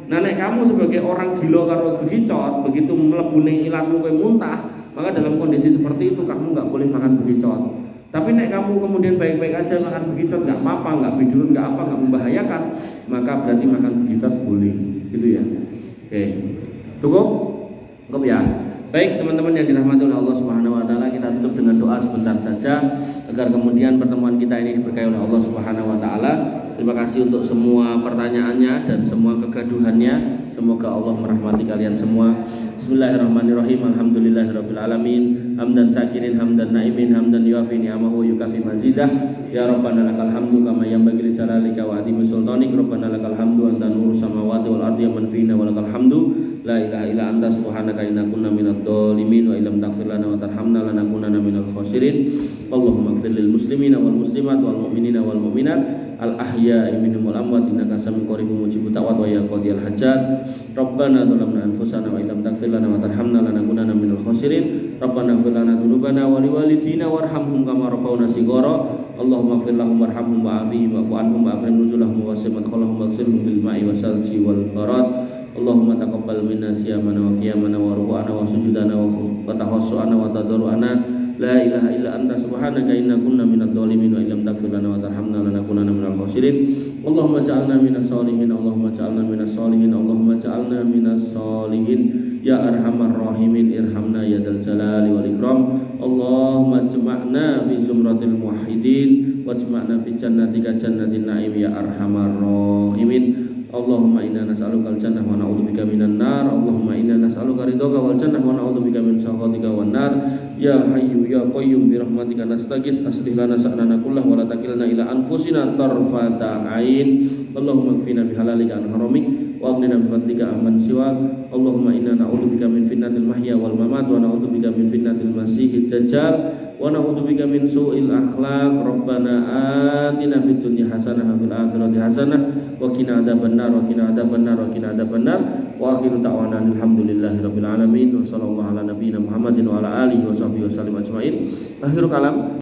Nah nek kamu sebagai orang gila karo begicot, begitu mlebu ning ilatmu kowe muntah, Maka dalam kondisi seperti itu kamu nggak boleh makan bekicot. Tapi nek kamu kemudian baik-baik aja makan bekicot, nggak apa-apa, nggak bidurun, nggak apa, nggak membahayakan, maka berarti makan bekicot boleh, gitu ya. Oke, cukup ya. Baik teman-teman yang dirahmati oleh Allah Subhanahu Wa Taala, kita tutup dengan doa sebentar saja agar kemudian pertemuan kita ini diberkahi oleh Allah Subhanahu Wa Taala. Terima kasih untuk semua pertanyaannya dan semua kegaduhannya. Semoga Allah merahmati kalian semua. Bismillahirrahmanirrahim. Alhamdulillahirabbil alamin. Hamdan syakirin, hamdan naimin, hamdan yuafi ni'amahu yukafi mazidah. Ya Rabbana lakal hamdu kama yanbaghi li jalalika wa azimi sultanik. Rabbana lakal hamdu anta nurus samawati wal ardi man fina wa lakal hamdu. La ilaha illa anta subhanaka inna kunna minadh dhalimin wa illam taghfir lana wa tarhamna lanakunanna minal khasirin. Allahumma ighfir lil muslimina wal muslimat wal mu'minina wal mu'minat al ahya'i minhum wal amwat innaka sami'un qaribun mujibut da'wat wa ya qadiyal hajat. Rabbana zalamna anfusana wa illam taghfir lana wa tarhamna lanakunanna minal khasirin. Rabbana ighfir lana dzunubana wa liwalidina warhamhum kama rabbawna shighara. Allahumma ighfir lahum warhamhum wa'afihim wa'fu anhum wa akrim nuzulahum wa wasi' madkhalahum waghsilhum bil ma'i wasalji wal barad. Allahumma taqabbal minna siyamana wa qiyamana wa ruku'ana wa sujudana wa tahassu'ana wa tadarru'ana. La ilaha illa anta subhanaka inna kunna minadh dhalimin wa illam taghfir lana wa tarhamna lanakunanna minal khasirin. Allahumma ja'alna minas sholihin, Allahumma ja'alna minas sholihin, Allahumma ja'alna minas sholihin. Ya arhamar rahimin irhamna ya dzal jalali wal ikram. Allahumma ijma'na fi zumratil muwahhidin wajma'na fi jannatika jannatin na'im ya arhamar rahimin. Allahumma inna nas'aluka al-jannah wa na'udzubika minan nar. Allahumma inna nas'aluka ridhaka wal jannah wa na'udzubika min sakhatika wan nar. Ya hayyu ya qayyum bi rahmatika nastaghits aslih lana sha'nana kullahu wa la takilna ila anfusina tarfata ain. Allahumma kfina bihalalika an haramik wa aghnina bi fadlika amman siwak. Allahumma inna na'udzubika min fitnatil mahya wal mamat wa na'udzubika min fitnatil masiihid dajjal wa na'udzubika min su'il akhlaq. Rabbana atina fid dunya hasanah wa fil akhirati hasanah wa qina adzabannar wa qina adzabannar wa qina adzabannar. Wa akhiru da'wana alhamdulillahirabbil alamin wa sallallahu ala nabiyyina Muhammadin wa ala alihi wa sahbihi wasallam ajmain. Akhirul kalam.